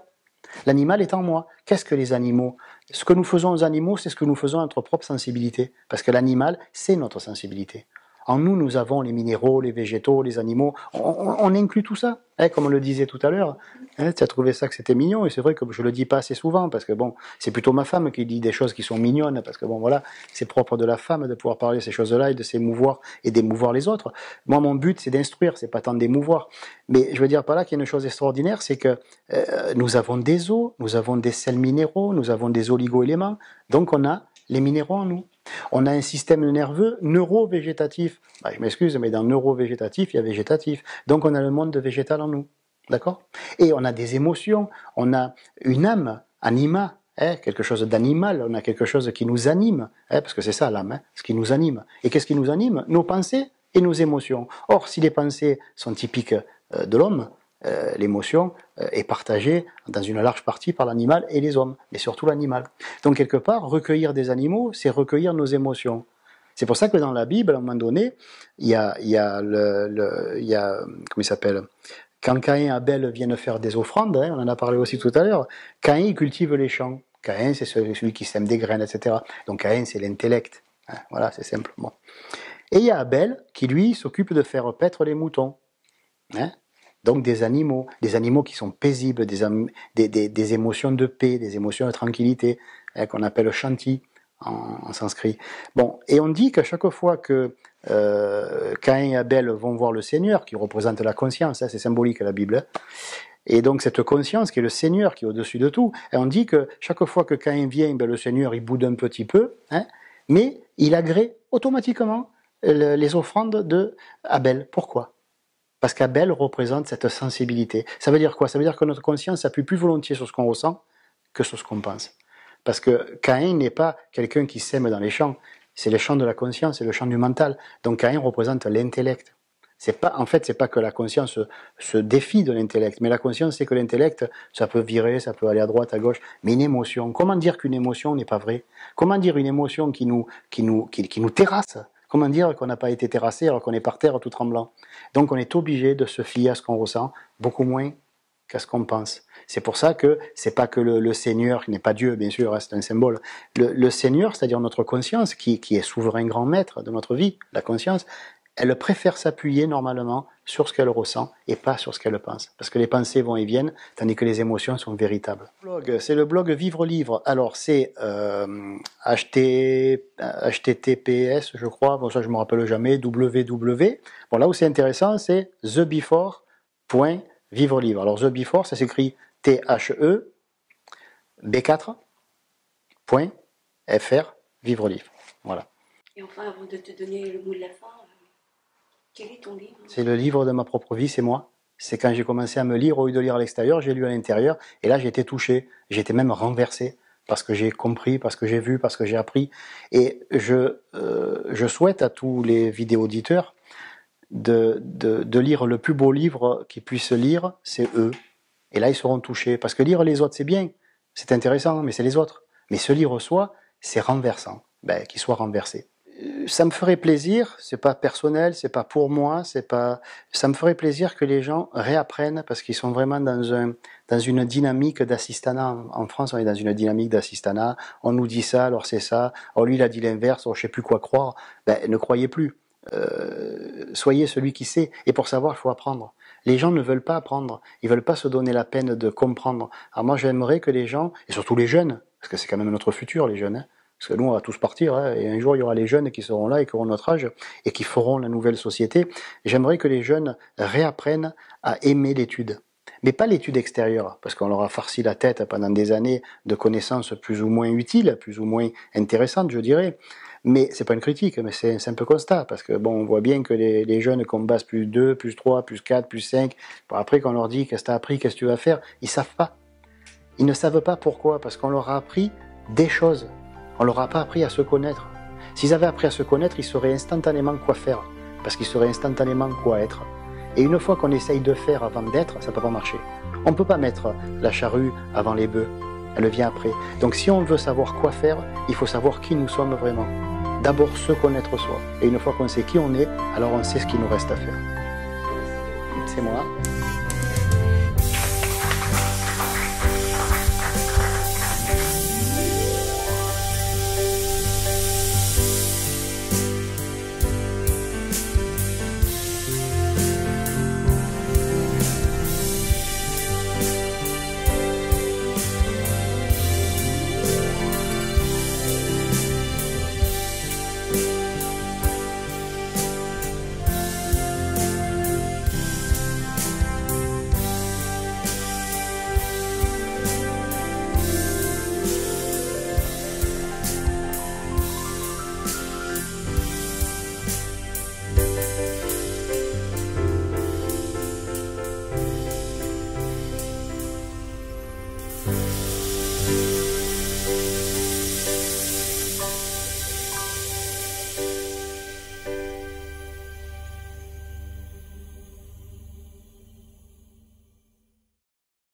L'animal est en moi. Qu'est-ce que les animaux? Ce que nous faisons aux animaux, c'est ce que nous faisons à notre propre sensibilité. Parce que l'animal, c'est notre sensibilité. En nous, nous avons les minéraux, les végétaux, les animaux. On inclut tout ça, hein, comme on le disait tout à l'heure. Hein, tu as trouvé ça que c'était mignon, et c'est vrai que je le dis pas assez souvent, parce que bon, c'est plutôt ma femme qui dit des choses qui sont mignonnes, parce que bon, voilà, c'est propre de la femme de pouvoir parler ces choses-là et de s'émouvoir et d'émouvoir les autres. Moi, mon but, c'est d'instruire, c'est pas tant d'émouvoir. Mais je veux dire par là qu'il y a une chose extraordinaire, c'est que nous avons des os, nous avons des sels minéraux, nous avons des oligo-éléments, donc on a les minéraux en nous. On a un système nerveux neuro-végétatif. Bah, je m'excuse, mais dans neuro-végétatif, il y a végétatif. Donc on a le monde végétal en nous. D'accord? Et on a des émotions, on a une âme, anima, hein, quelque chose d'animal, on a quelque chose qui nous anime, hein, parce que c'est ça l'âme, hein, ce qui nous anime. Et qu'est-ce qui nous anime? Nos pensées et nos émotions. Or, si les pensées sont typiques de l'homme, l'émotion est partagée dans une large partie par l'animal et les hommes, mais surtout l'animal. Donc quelque part, recueillir des animaux, c'est recueillir nos émotions. C'est pour ça que dans la Bible, à un moment donné, il y a comment il s'appelle? Quand Caïn et Abel viennent faire des offrandes, hein, on en a parlé aussi tout à l'heure, Caïn il cultive les champs. Caïn, c'est celui qui sème des graines, etc. Donc Caïn, c'est l'intellect. Hein, voilà, c'est simple. Bon. Et il y a Abel qui, lui, s'occupe de faire paître les moutons. Hein. Donc des animaux qui sont paisibles, des émotions de paix, des émotions de tranquillité, hein, qu'on appelle shanti en sanskrit. Bon, et on dit qu'à chaque fois que Caïn et Abel vont voir le Seigneur, qui représente la conscience, hein, c'est symbolique la Bible, et donc cette conscience qui est le Seigneur, qui est au-dessus de tout, et on dit que chaque fois que Caïn vient, ben, le Seigneur il boude un petit peu, hein, mais il agrée automatiquement les offrandes de Abel. Pourquoi? Parce qu'Abel représente cette sensibilité. Ça veut dire quoi? Ça veut dire que notre conscience appuie plus volontiers sur ce qu'on ressent que sur ce qu'on pense. Parce que Caïn n'est pas quelqu'un qui sème dans les champs. C'est les champs de la conscience, c'est le champ du mental. Donc Caïn représente l'intellect. En fait, c'est pas que la conscience se défie de l'intellect, mais la conscience, c'est que l'intellect, ça peut virer, ça peut aller à droite, à gauche, mais une émotion. Comment dire qu'une émotion n'est pas vraie? Comment dire une émotion qui nous terrasse? Comment dire qu'on n'a pas été terrassé alors qu'on est par terre tout tremblant? Donc on est obligé de se fier à ce qu'on ressent, beaucoup moins qu'à ce qu'on pense. C'est pour ça que c'est pas que le Seigneur, qui n'est pas Dieu bien sûr, c'est un symbole, le Seigneur, c'est-à-dire notre conscience, qui est souverain grand maître de notre vie, la conscience, elle préfère s'appuyer normalement sur ce qu'elle ressent et pas sur ce qu'elle pense. Parce que les pensées vont et viennent, tandis que les émotions sont véritables. C'est le blog Vivre Livre. Alors c'est HTTPS, je crois, bon ça je me rappelle jamais, www. Bon là où c'est intéressant, c'est thebefore.vivre livre. Alors The Before, ça s'écrit THE-B4.fr, Vivre Livre. Voilà. Et enfin, avant de te donner le mot de la fin, quel est ton livre? C'est le livre de ma propre vie, c'est moi. C'est quand j'ai commencé à me lire, au lieu de lire à l'extérieur, j'ai lu à l'intérieur, et là j'ai été touché, j'ai été même renversé, parce que j'ai compris, parce que j'ai vu, parce que j'ai appris. Et je souhaite à tous les vidéo-auditeurs de lire le plus beau livre qu'ils puissent lire, c'est eux. Et là ils seront touchés, parce que lire les autres c'est bien, c'est intéressant, mais c'est les autres. Mais se lire soi, c'est renversant, ben, qu'ils soient renversés. Ça me ferait plaisir, c'est pas personnel, c'est pas pour moi, ça me ferait plaisir que les gens réapprennent parce qu'ils sont vraiment dans une dynamique d'assistanat. En France, on est dans une dynamique d'assistanat. On nous dit ça, alors c'est ça. Oh, lui, il a dit l'inverse, oh, je sais plus quoi croire. Ben, ne croyez plus. Soyez celui qui sait. Et pour savoir, il faut apprendre. Les gens ne veulent pas apprendre. Ils veulent pas se donner la peine de comprendre. Alors moi, j'aimerais que les gens, et surtout les jeunes, parce que c'est quand même notre futur, les jeunes, hein, parce que nous, on va tous partir, hein, et un jour, il y aura les jeunes qui seront là et qui auront notre âge, et qui feront la nouvelle société. J'aimerais que les jeunes réapprennent à aimer l'étude. Mais pas l'étude extérieure, parce qu'on leur a farci la tête pendant des années de connaissances plus ou moins utiles, plus ou moins intéressantes, je dirais. Mais c'est pas une critique, mais c'est un simple constat, parce que bon, on voit bien que les jeunes qu'on base plus 2, plus 3, plus 4, plus 5, bon, après qu'on leur dit qu'est-ce que tu as appris, qu'est-ce que tu vas faire, ils savent pas. Ils ne savent pas pourquoi, parce qu'on leur a appris des choses. On ne leur a pas appris à se connaître. S'ils avaient appris à se connaître, ils sauraient instantanément quoi faire, parce qu'ils sauraient instantanément quoi être. Et une fois qu'on essaye de faire avant d'être, ça ne peut pas marcher. On ne peut pas mettre la charrue avant les bœufs, elle vient après. Donc si on veut savoir quoi faire, il faut savoir qui nous sommes vraiment. D'abord se connaître soi. Et une fois qu'on sait qui on est, alors on sait ce qu'il nous reste à faire. C'est moi.